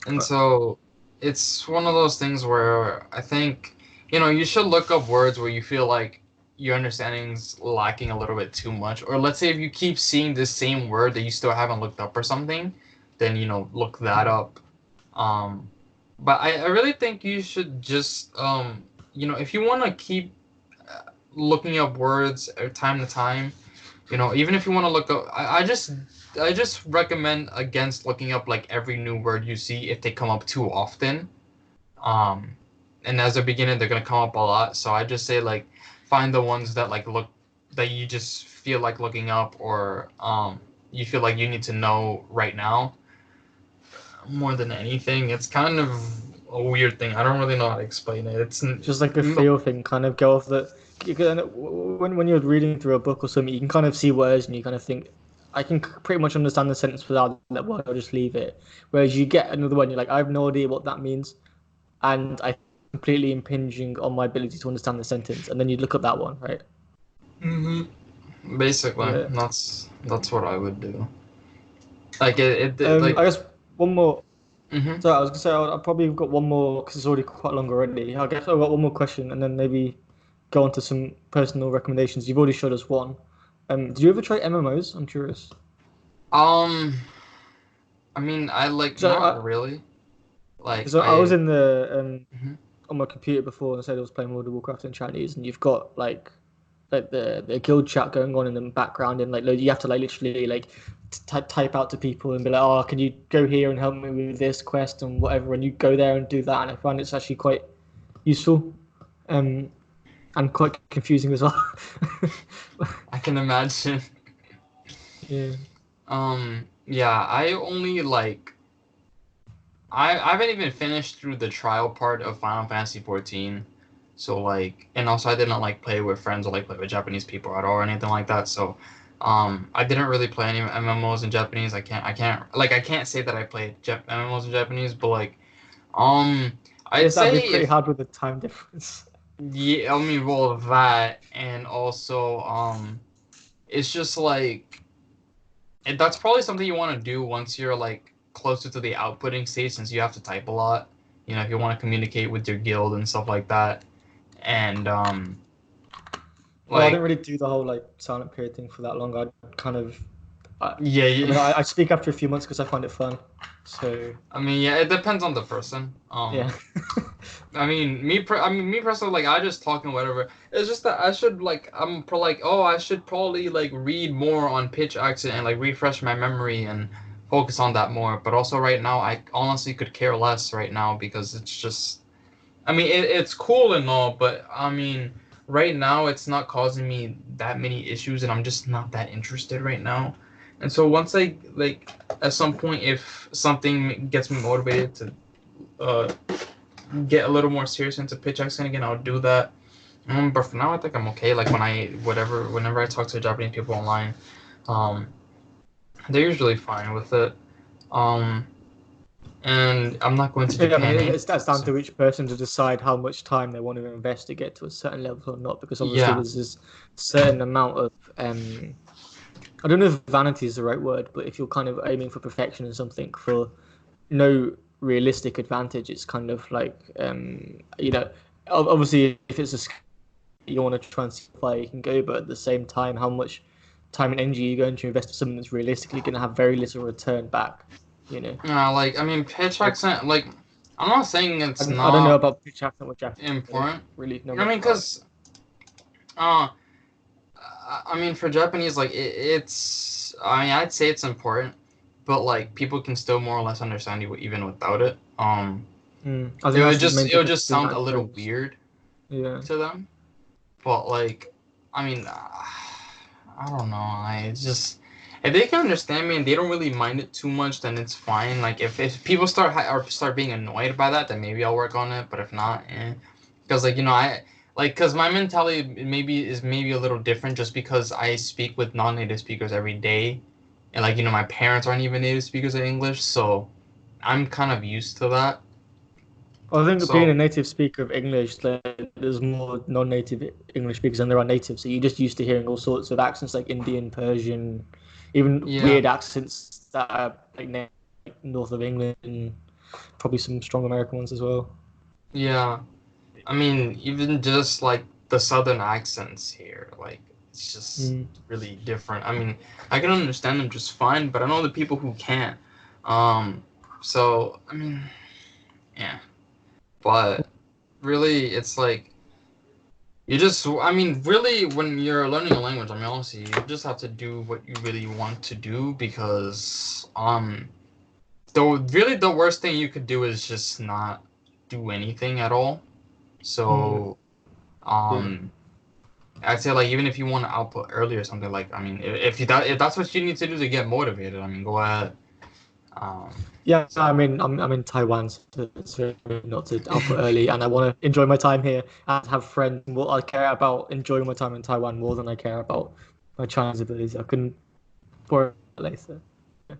And Right. so it's one of those things where I think you should look up words where you feel like your understanding's lacking a little bit too much, or let's say if you keep seeing the same word that you still haven't looked up or something, then look that Mm. up. um but I really think you should just if you want to keep looking up words time to time, even if you want to look up, I just recommend against looking up like every new word you see if they come up too often. Um, and as a beginner, they're gonna come up a lot. So I just say like find the ones that that you just feel like looking up, or you feel like you need to know right now more than anything. It's kind of a weird thing. I don't really know how to explain it. Just like a feel thing, kind of go off the. You can, when you're reading through a book or something, you can kind of see words and you kind of think, I can pretty much understand the sentence without that word. I'll just leave it. Whereas you get another one, you're like, I have no idea what that means, and I completely impinging on my ability to understand the sentence. And then you look up that one, right? hmm Basically, Yeah. that's what I would do. Like like. I guess one more. hmm So I was gonna say I've probably got one more because it's already quite long already. I guess I've got one more question, and then maybe go on to some personal recommendations. You've already showed us one. Did you ever try MMOs? I'm curious. Um, I mean, I like So not I, really. Like because I was I. in the Mhm. on my computer before and said I was playing World of Warcraft in Chinese, and you've got like the guild chat going on in the background, and like you have to like literally like type out to people and be like, oh, can you go here and help me with this quest and whatever, and you go there and do that, and I find it's actually quite useful, um, and quite confusing as well. I can imagine. Yeah. Yeah, I only like I haven't even finished through the trial part of Final Fantasy 14. So like, and also I didn't like play with friends or like play with Japanese people at all or anything like that. So I didn't really play any MMOs in Japanese. I can't say that I played MMOs in Japanese, but like um I I'd guess that'd say be pretty if hard with the time difference. Yeah, I mean, well, that and also it's just like that's probably something you want to do once you're like closer to the outputting stage, since you have to type a lot. You know, if you want to communicate with your guild and stuff like that, and Oh, I didn't like really do the whole like silent period thing for that long. I kind of, yeah, I yeah. mean, I speak after a few months because I find it fun. So I mean, yeah, it depends on the person. yeah. I mean, me personally, like, I just talk and whatever. It's just that I should like, oh, I should probably like read more on pitch accent and like refresh my memory and focus on that more. But also, right now, I honestly could care less right now because it's just, I mean, it's cool and all, but I mean, right now, it's not causing me that many issues, and I'm just not that interested right now. And so once I like, at some point, if something gets me motivated to uh get a little more serious into pitch accent again, I'll do that. But for now, I think I'm okay. Like whenever I talk to Japanese people online, um, they're usually fine with it. Um, and I'm not going to Yeah, I mean, Japan anytime that's down soon. to each person to decide how much time they want to invest to get to a certain level or not, because obviously Yeah, there's this certain amount of I don't know if vanity is the right word, but if you're kind of aiming for perfection in something for no realistic advantage, it's kind of like obviously if it's a skill you want to try and play, you can go, but at the same time, how much time and energy you're going to invest in something that's realistically going to have very little return back, you know. like I mean, pitch Like, accent. Like I'm not saying it's I don't know not about pitch accent with Japanese. I don't important. really know I much mean, about it. cause uh, I mean, for Japanese, like it's. I mean, I'd say it's important, but like people can still more or less understand you even without it. I think that's the main It would difference just between sound that a and little pros. weird Yeah. to them. But like, I mean, I don't know. I it's just if they can understand me and they don't really mind it too much, then it's fine. Like if people or start being annoyed by that, then maybe I'll work on it. But if not, because like I like because my mentality maybe a little different just because I speak with non-native speakers every day, and like my parents aren't even native speakers of English, so I'm kind of used to that. I think being a So native speaker of English, like, there's more non-native English speakers than there are native. So you're just used to hearing all sorts of accents like Indian, Persian, even yeah, weird accents that are like north of England, and probably some strong American ones as well. yeah. I mean, even just like the southern accents here, like it's just Mm. really different. I mean, I can understand them just fine, but I know the people who can't. Um, so I mean, yeah. But really, it's like I mean, really, when you're learning a language, I mean, honestly, you just have to do what you really want to do because, the worst thing you could do is just not do anything at all. Mm. So, Yeah. um, I'd say like even if you want to output early or something like I mean if that's what you need to do to get motivated, I mean go ahead. Yeah, I So mean, I'm in Taiwan, so it's very not to output early, and I want to enjoy my time here and have friends. What I care about enjoying my time in Taiwan more than I care about my Chinese abilities. I couldn't for later.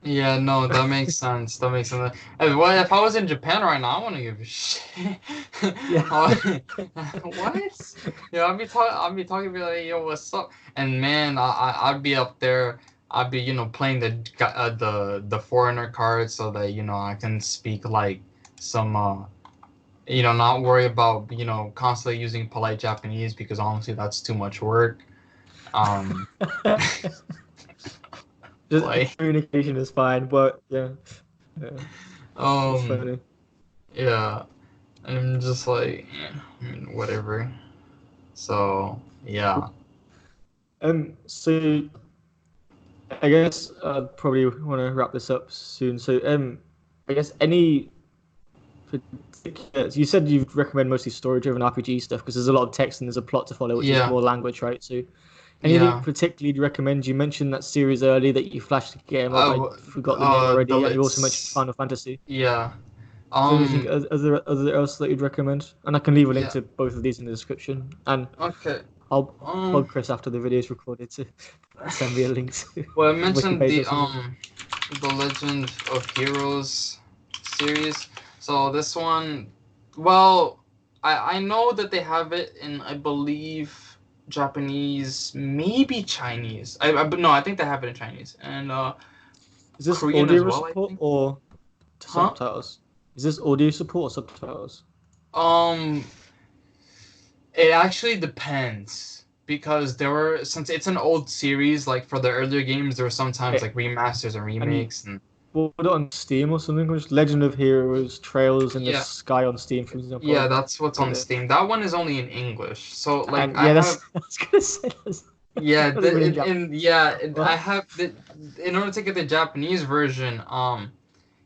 yeah, no, that makes sense. That makes sense. Well, if I was in Japan right now, I want to give a shit. Yeah. What? Yeah, I'd be talking, be like, yo, what's up? And man, I'd be up there. I'd be, playing the foreigner card so that I can speak like some not worry about constantly using polite Japanese because honestly that's too much work. Um, Just like communication is fine, but yeah, yeah, that's um, funny. yeah, I'm just like I mean, whatever. So yeah, So I guess I probably want to wrap this up soon. So I guess any particular, you said you recommend mostly story-driven RPG stuff because there's a lot of text and there's a plot to follow, which is yeah, more language, right? So anything yeah. particularly you recommend? You mentioned that series early that you flashed the game of. I forgot the name The already, and you also mentioned it's Final Fantasy. yeah, Is there anything um, other else that you'd recommend? And I can leave a link yeah. to both of these in the description. And Okay. I'll Um, bug Chris after the video is recorded to send me a link to well, I a wiki mentioned page or something. the Legend of Heroes series. So this one, well. I know that they have it in, I believe, Japanese, maybe Chinese. But no, I think they have it in Chinese and Is this Korean as audio well, I support think. or Huh? subtitles? Is this audio support or subtitles? Um, it actually depends because there were, since it's an old series, like for the earlier games, there were sometimes Okay. like remasters and And remakes and put it on Steam or something. Just Legend of Heroes, Trails in the yeah, Sky on Steam, for example. yeah, I'll that's what's put on this. Steam. That one is only in English. So like And I yeah, have. I was gonna say that's Yeah, not even in Japanese. and yeah, I What? have the in order to get the Japanese version,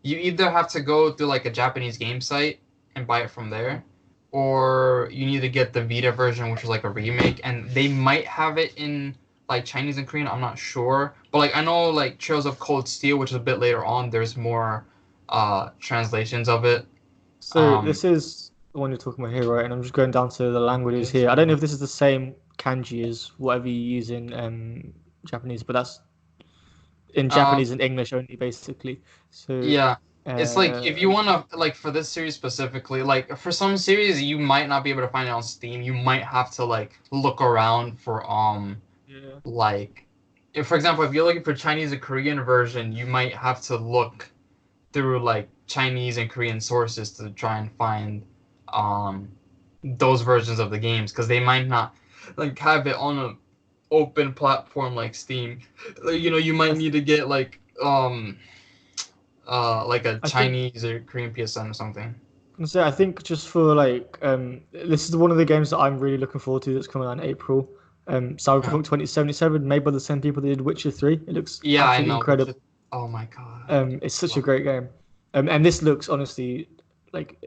you either have to go through like a Japanese game site and buy it from there, or you need to get the Vita version, which is like a remake, and they might have it in like Chinese and Korean. I'm not sure, but like I know like Trails of Cold Steel, which is a bit later on. There's more translations of it. So Um, this is the one you're talking about here, right? And I'm just going down to the languages yes, here. I don't know bro. if this is the same kanji as whatever you use in Japanese, but that's in Um, Japanese and English only, basically. So, Yeah. It's like if you uh, want to like for this series specifically, like for some series you might not be able to find it on Steam. You might have to like look around for yeah. like if for example if you're looking for Chinese and Korean version, you might have to look through like Chinese and Korean sources to try and find um those versions of the games because they might not like have it on a open platform like Steam. Like, you might I, th- need to get like a I think Chinese or Korean PSN or something. I think just for like this is one of the games that I'm really looking forward to that's coming out in April. Huh. Cyberpunk 2077, made by the same people that did Witcher 3. It looks Yeah, I absolutely know. Which is, incredible. oh my god, It's such a love great game. And this looks honestly like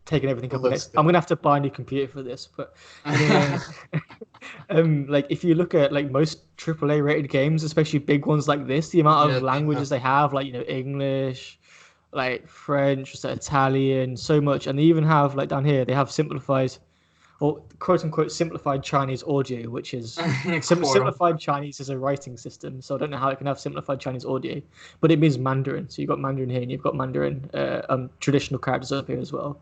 taking everything it. It up a looks next. I'm good. gonna have to buy a new computer for this, but anyway, like if you look at like most AAA rated games, especially big ones like this, the amount Yeah, of they have. languages they have, like English, like French, so Italian, so much, and they even have like down here they have simplified or quote unquote simplified Chinese audio, which is Quote simplified unquote. Chinese is a writing system, so I don't know how it can have simplified Chinese audio, but it means Mandarin. So you've got Mandarin here, and you've got Mandarin traditional characters up here as well.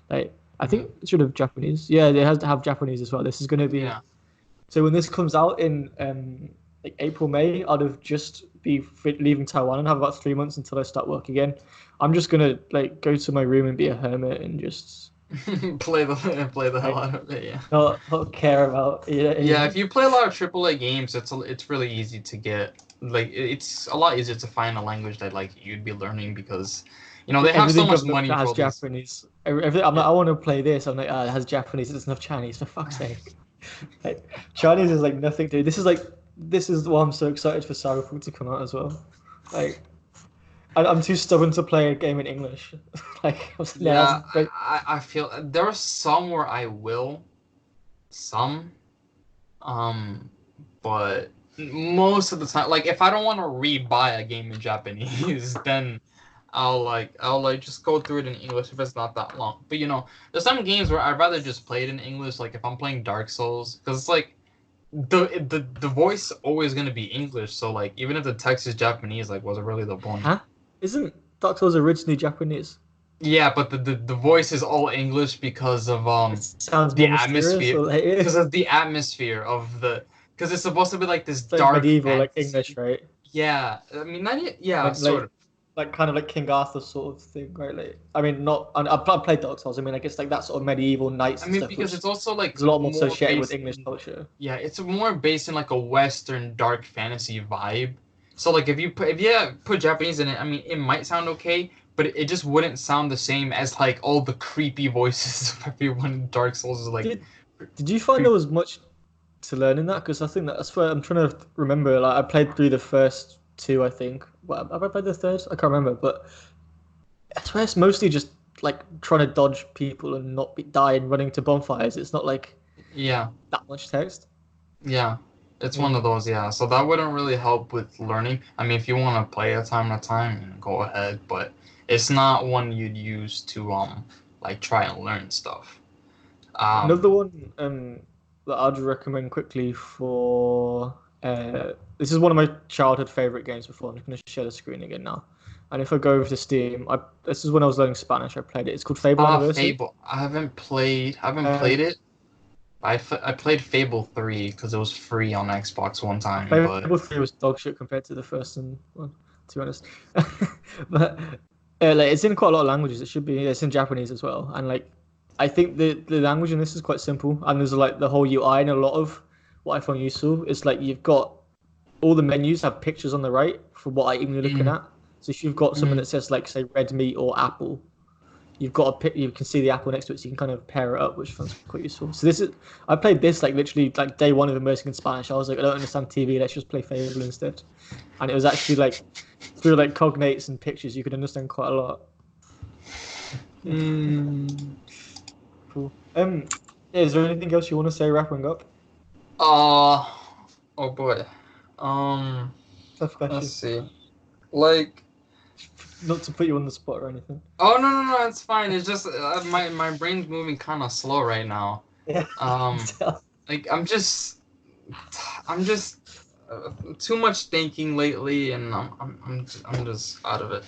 Like I Mhm. think it should have Japanese. Yeah, it has to have Japanese as well. This is going to be Yeah. so when this comes out in like April May, I'd have just be leaving Taiwan and have about 3 months until I start work again. I'm just gonna like go to my room and be a hermit and just Play the hell like out of it. Yeah. not care about Yeah. anything. If you play a lot of AAA games, it's really easy to get. Like it's a lot easier to find a language that like you'd be learning because, they have so Everything much I've looked money at for has all these. Japanese. Everything, I'm like, Yeah. I want to play this. I'm like, it has Japanese. It doesn't have Chinese. For fuck's sake. Like, Chinese is like nothing, dude. This is why I'm so excited for Cyberpunk to come out as well. Like, I'm too stubborn to play a game in English. Like, I was, no, that's Yeah. I feel there are some where I will. Some. Um, but most of the time, like if I don't want to re-buy a game in Japanese, then I'll just go through it in English if it's not that long. But there's some games where I'd rather just play it in English. Like if I'm playing Dark Souls, because it's like the voice always gonna be English. So like even if the text is Japanese, like was it really the point? huh? Isn't Dark Souls originally Japanese? Yeah, but the voice is all English because of It sounds the more mysterious, atmosphere or like because it's of the atmosphere of the because it's supposed to be like this like dark medieval, like English, fantasy. right? Yeah, I mean not yet, yeah, Like sort of. kind of like King Arthur sort of thing, right? Like, I mean, not. I've played Dark Souls. I mean, I guess like that sort of medieval knights I and mean stuff, because which it's also like is a lot more more associated with based English in culture. yeah, it's more based in like a Western dark fantasy vibe. So like if you put Japanese in it, I mean it might sound okay, but it just wouldn't sound the same as like all the creepy voices of everyone in Dark Souls is like Did Did you find there creepy. was much to learn in that? Because I think that's where I'm trying to remember. Like, I played through the first two, I think. What have I played the third? I can't remember, but I swear it's mostly just like trying to dodge people and not be die and running to bonfires. It's not like Yeah. that much text. Yeah, it's one Yeah. of those, yeah. So that wouldn't really help with learning. I mean, if you want to play it time to time, go ahead, but it's not one you'd use to like try and learn stuff. Another Um, one that I'd recommend quickly for this is one of my childhood favorite games before. I'm just going to share the screen again now. And if I go over to Steam, this is when I was learning Spanish. I played it. It's called Fable Anniversary. Fable. I haven't played Um, it. I played Fable 3 because it was free on Xbox one time, but Fable 3 was dog shit compared to the first one, to be honest. But like it's in quite a lot of languages. It should be. It's in Japanese as well. And like I think the language in this is quite simple. And there's like the whole UI and a lot of what I find useful is like you've got all the menus have pictures on the right for what item you're looking mm, at. So if you've got something mm, that says like say red meat or apple, you've got a pic, you can see the apple next to it, so you can kind of pair it up, which sounds quite useful. So this is I played this like literally like day one of immersing in Spanish. I was like, I don't understand TV, let's just play Fable instead. And it was actually like through like cognates and pictures, you could understand quite a lot. Yeah. mm. Cool. Yeah, is there anything else you want to say wrapping up? Uh, oh boy. Um, Tough let's question. see. Like, Not to put you on the spot or anything. oh no, it's fine. It's just my brain's moving kind of slow right now. Yeah. Like I'm just too much thinking lately, and I'm just out of it.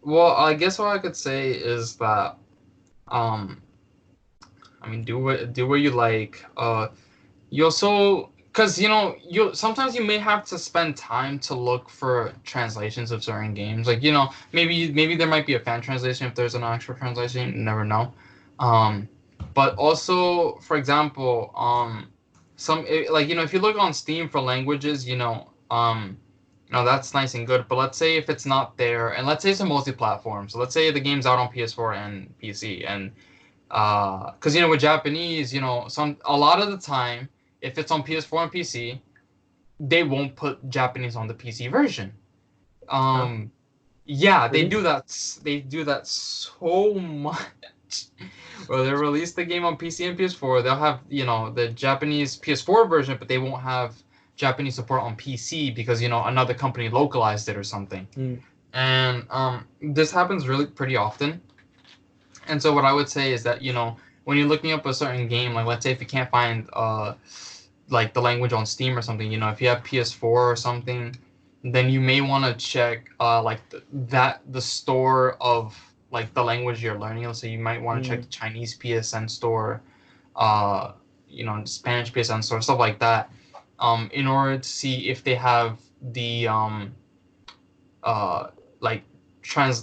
Well, I guess what I could say is that um, I mean, do what you like. You also, because you sometimes you may have to spend time to look for translations of certain games. Like maybe there might be a fan translation if there's an actual translation. You never know. Um, but also, for example, like if you look on Steam for languages, that's nice and good. But let's say if it's not there, and let's say it's a multi-platform. So let's say the game's out on PS4 and PC, and because with Japanese, a lot of the time, if it's on PS4 and PC, they won't put Japanese on the PC version. Huh? Yeah, they Really? do that. They do that so much. Well, they release the game on PC and PS4. They'll have the Japanese PS4 version, but they won't have Japanese support on PC because another company localized it or something. Mm. And this happens really pretty often. And so what I would say is that, when you're looking up a certain game, like let's say if you can't find like the language on Steam or something, if you have PS4 or something, then you may want to check like the store of like the language you're learning. So you might want to check the Chinese PSN store, Spanish PSN store, stuff like that, in order to see if they have the like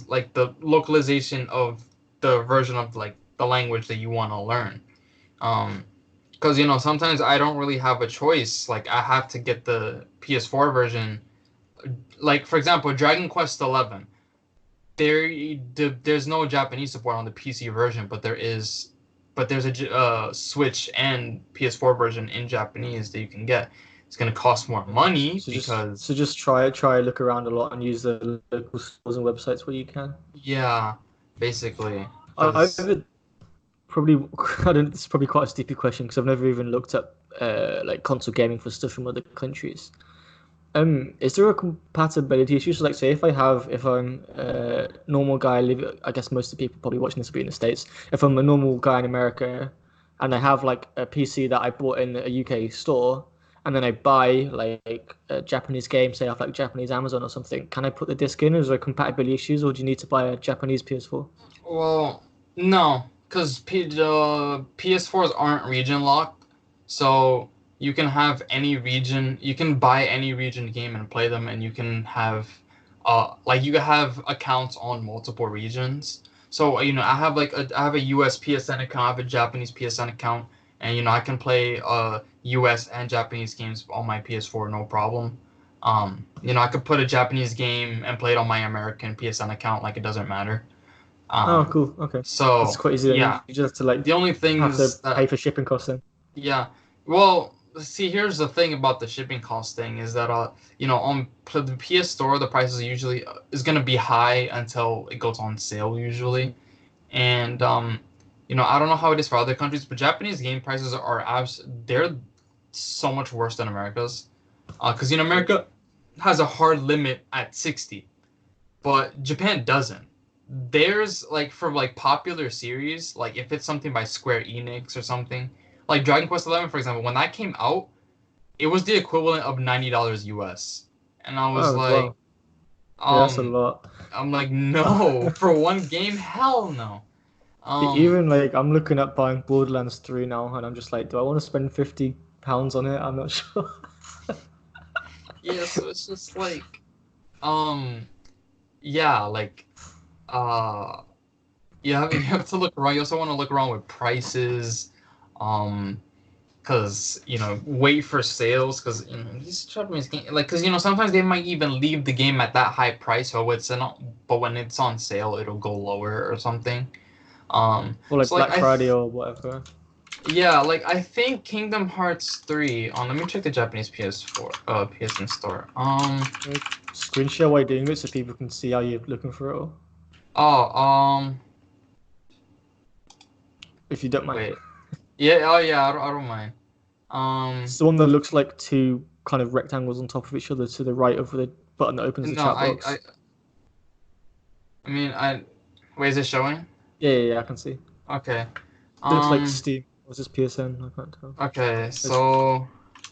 like the localization of the version of like the language that you want to learn. Because sometimes I don't really have a choice. Like I have to get the PS4 version. Like for example, Dragon Quest XI. There's no Japanese support on the PC version, but there's a Switch and PS4 version in Japanese that you can get. It's gonna cost more money because Just try look around a lot and use the local stores and websites where you can. yeah, basically. I've 'Cause probably I don't. It's probably quite a stupid question because I've never even looked up like console gaming for stuff from other countries. Is there a compatibility issue? So, like, say if I'm a normal guy, I guess most of the people probably watching this will be in the States. If I'm a normal guy in America, and I have like a PC that I bought in a UK store, and then I buy like a Japanese game, say off like Japanese Amazon or something, can I put the disc in? Is there compatibility issues, or do you need to buy a Japanese PS4? well, no, because PS4s aren't region locked, so you can have any region. You can buy any region game and play them, and you can have, like you can have accounts on multiple regions. So I have a US PSN account, I have a Japanese PSN account, and I can play US and Japanese games on my PS4 no problem. I could put a Japanese game and play it on my American PSN account, like it doesn't matter. Oh, Um, cool. Okay, that's so quite easy. Then yeah, you just have to like the only have to things pay that for shipping costs then. yeah, well, see, here's the thing about the shipping cost thing is that on the PS Store the prices usually is gonna be high until it goes on sale usually, and I don't know how it is for other countries, but Japanese game prices they're so much worse than America's, because America has a hard limit at 60, but Japan doesn't. There's like for like popular series, like if it's something by Square Enix or something, like Dragon Quest XI, for example, when that came out, it was the equivalent of $90 US, and I was Oh like, wow. Yeah, that's a Um, lot. I'm like, no, for one game, hell no. Even like I'm looking at buying Borderlands 3 now, and I'm just like, do I want to spend £50 on it? I'm not sure. Yeah, so it's just like, um, yeah, like, uh, you have to look around. You also want to look around with prices, um, because wait for sales, because these Japanese game, like, because sometimes they might even leave the game at that high price, so but when it's on sale, it'll go lower or something. Or like So like Black Friday or whatever. yeah, like I think Kingdom Hearts 3 on. Let me check the Japanese PS4 PSN store. Like, screen share while you're doing it so people can see how you're looking for it, Oh, if you don't mind. wait. Yeah, oh yeah, I don't mind. It's the one that looks like two kind of rectangles on top of each other to the right of the button that opens the No, chat I box. I mean, wait, is it showing? Yeah, I can see. Okay. It looks like Um, Steam. Or is this PSN? I can't tell. okay, It's, so,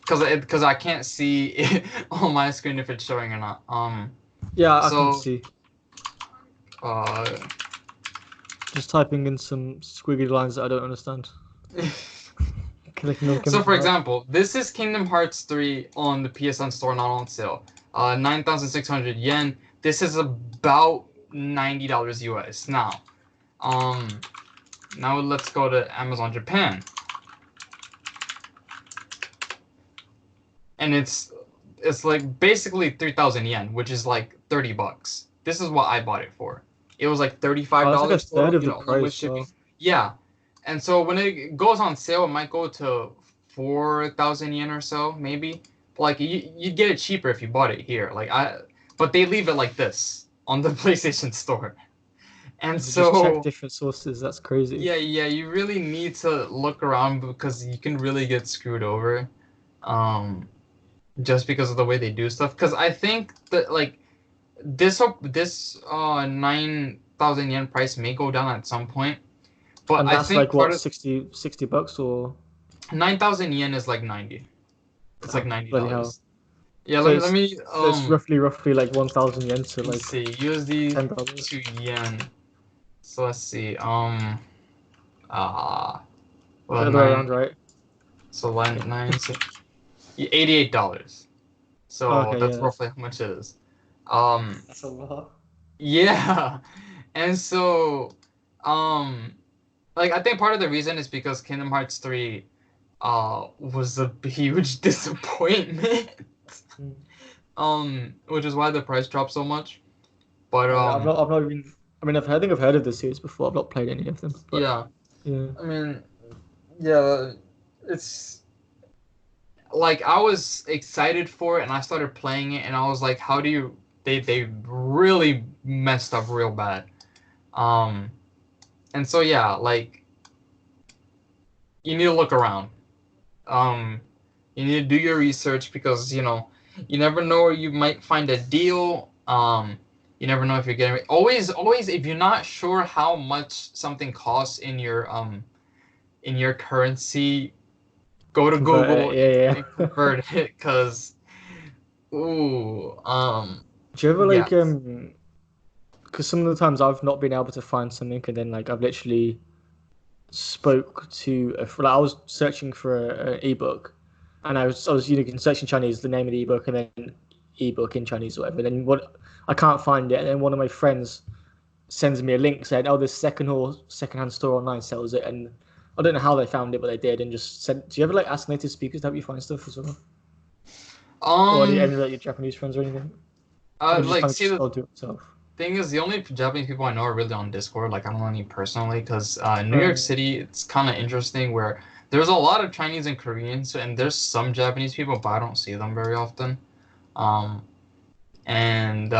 because I can't see it on my screen if it's showing or not. yeah, I can So, see. uh, Just typing in some squiggly lines that I don't understand. Clicking on so Kingdom for Hearts. example, this is Kingdom Hearts 3 on the PSN store, not on sale. 9,600 yen. This is about $90 US. Um, now let's go to Amazon Japan, and it's like basically 3,000 yen, which is like $30. This is what I bought it for. It was like thirty-five Oh, it's like a dollars third for of the along with price. shipping. Well, Yeah, and so when it goes on sale, it might go to 4,000 yen or so, maybe. But like you'd get it cheaper if you bought it here. But they leave it like this on the PlayStation Store, and if you just check so different sources, that's crazy. yeah, you really need to look around because you can really get screwed over. Um, just because of the way they do stuff. Because I think that like this 9,000 yen price may go down at some point, but And I that's think like part what, of 60 bucks or 9,000 yen is like 90. It's like oh, ninety bloody hell. dollars. Yeah, So let me it's roughly like 1,000 yen to let's like see USD $10. to yen. So let's see uh well The other way nine around, right? so nine so $88. Oh, So okay, yeah, that's roughly how much it is. Um that's a lot. yeah, and so um like I think part of the reason is because Kingdom Hearts 3 was a huge disappointment. Mm. Which is why the price dropped so much. But I've not even. I mean, I think I've heard of the series before. I've not played any of them, but yeah, yeah. I mean, yeah, it's like I was excited for it and I started playing it and I was like, how do you they really messed up real bad. Um and so yeah, like you need to look around. Um you need to do your research because you never know where you might find a deal. You never know if you're getting always if you're not sure how much something costs in your currency, go to Convert Google it. Yeah, and yeah. convert it because ooh Do you ever yeah. like Because some of the times I've not been able to find something, and then like I've literally spoke to like I was searching for an ebook, and I was searching Chinese the name of the ebook and then ebook in Chinese or whatever. And then what I can't find it, and then one of my friends sends me a link saying, "Oh, this secondhand store online sells it," and I don't know how they found it, but they did, and just said, "Do you ever like ask native speakers to help you find stuff as well, or any um of like, your Japanese friends or anything, or just like kind of see just the go do it yourself?" thing is the only Japanese people I know are really on Discord. Like I don't know any personally because New York Uh, City, it's kind of interesting where there's a lot of Chinese and Koreans, and there's some Japanese people, but I don't see them very often. Um, and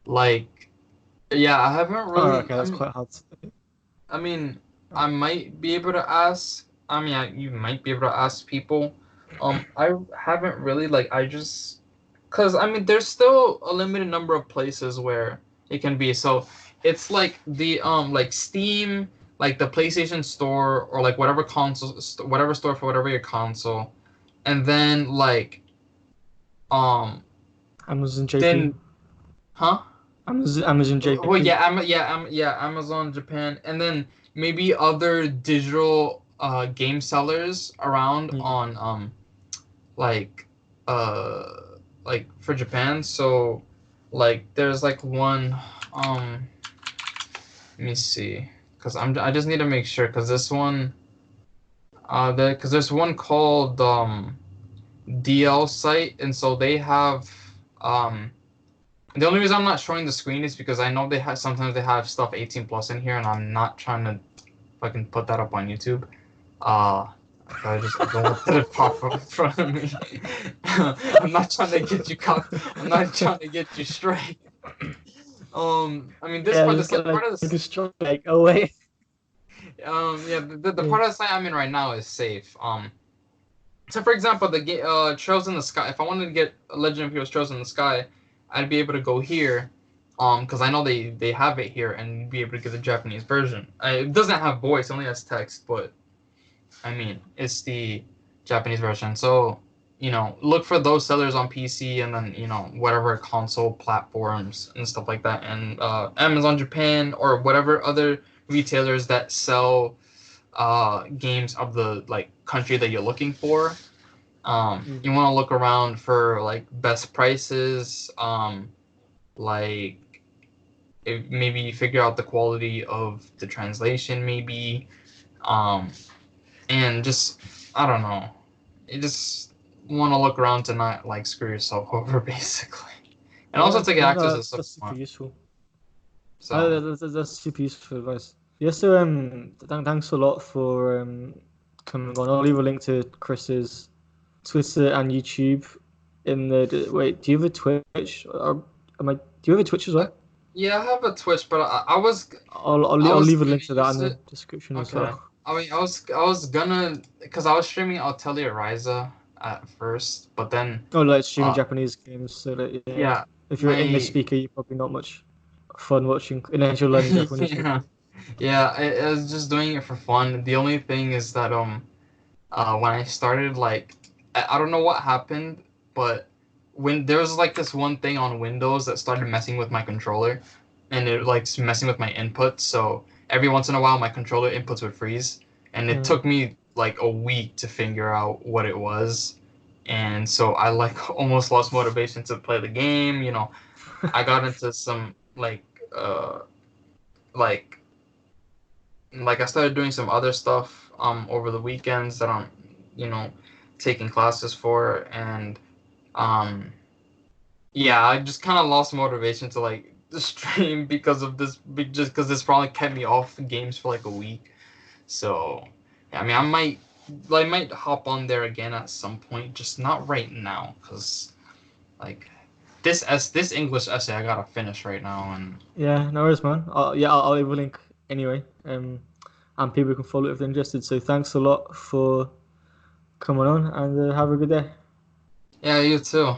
like yeah, I haven't oh, really. okay, that's quite hard. To, I mean, uh, I might be able to ask. I mean, you might be able to ask people. I haven't really like. I just, cause I mean, there's still a limited number of places where it can be. So it's like the like Steam, like the PlayStation Store, or like whatever console, whatever store for whatever your console, and then like um Amazon then JP. Huh? Amazon Well, JP. Amazon Japan, and then maybe other digital game sellers around Mm. on like uh like for Japan. So like there's like one let me see, because I just need to make sure, because this one because there's one called DL site, and so they have um the only reason I'm not showing the screen is because I know they have sometimes they have stuff 18 plus in here, and I'm not trying to fucking put that up on YouTube. Uh, I don't want that to pop up in front of me. I'm not trying to get you caught. I'm not trying to get you straight. I mean this Yeah, part, just this get part of like this, a strike away. yeah, the Yeah. part of the site I'm in right now is safe. So for example, the Trails in the Sky. If I wanted to get Legend of Heroes Trails in the Sky, I'd be able to go here, because I know they have it here, and be able to get the Japanese version. It doesn't have voice, it only has text, but I mean it's the Japanese version. So look for those sellers on PC, and then whatever console platforms and stuff like that, and Amazon Japan or whatever other retailers that sell games of the like country that you're looking for. You want to look around for like best prices, like maybe figure out the quality of the translation, maybe, um, and just I don't know. You just want to look around to not like screw yourself over, basically, and also Yeah, to get no, access no, to stuff that's you super want. useful. So That's super useful advice. Yeah, so thanks a lot for coming on. I'll leave a link to Chris's Twitter and YouTube in the. Wait, do you have a Twitch? Or am I? Do you have a Twitch as uh, well? yeah, I have a Twitch, but I I'll was leave a link gonna to that in use the it. description as Okay. well. I mean, I was gonna, because I was streaming Altelia Ryza at first, but then, Oh, like streaming uh, Japanese games, so that yeah, yeah, if you're an English my, speaker, you're probably not much fun watching unless you're learning Japanese. yeah, yeah, I was just doing it for fun. The only thing is that, when I started, like, I don't know what happened, but when there was like this one thing on Windows that started messing with my controller, and it like messing with my inputs. So every once in a while, my controller inputs would freeze, and it Mm. took me like a week to figure out what it was. And so I like almost lost motivation to play the game. I got into some uh like I started doing some other stuff over the weekends that I'm you know taking classes for, and um yeah, I just kind of lost motivation to like stream because of this, just because this probably kept me off games for like a week. So yeah, I mean, I might hop on there again at some point, just not right now, because like this English essay I gotta finish right now, and Yeah, no worries, man. I'll leave a link anyway. And people can follow it if they're interested. So thanks a lot for coming on, and have a good day. yeah, you too.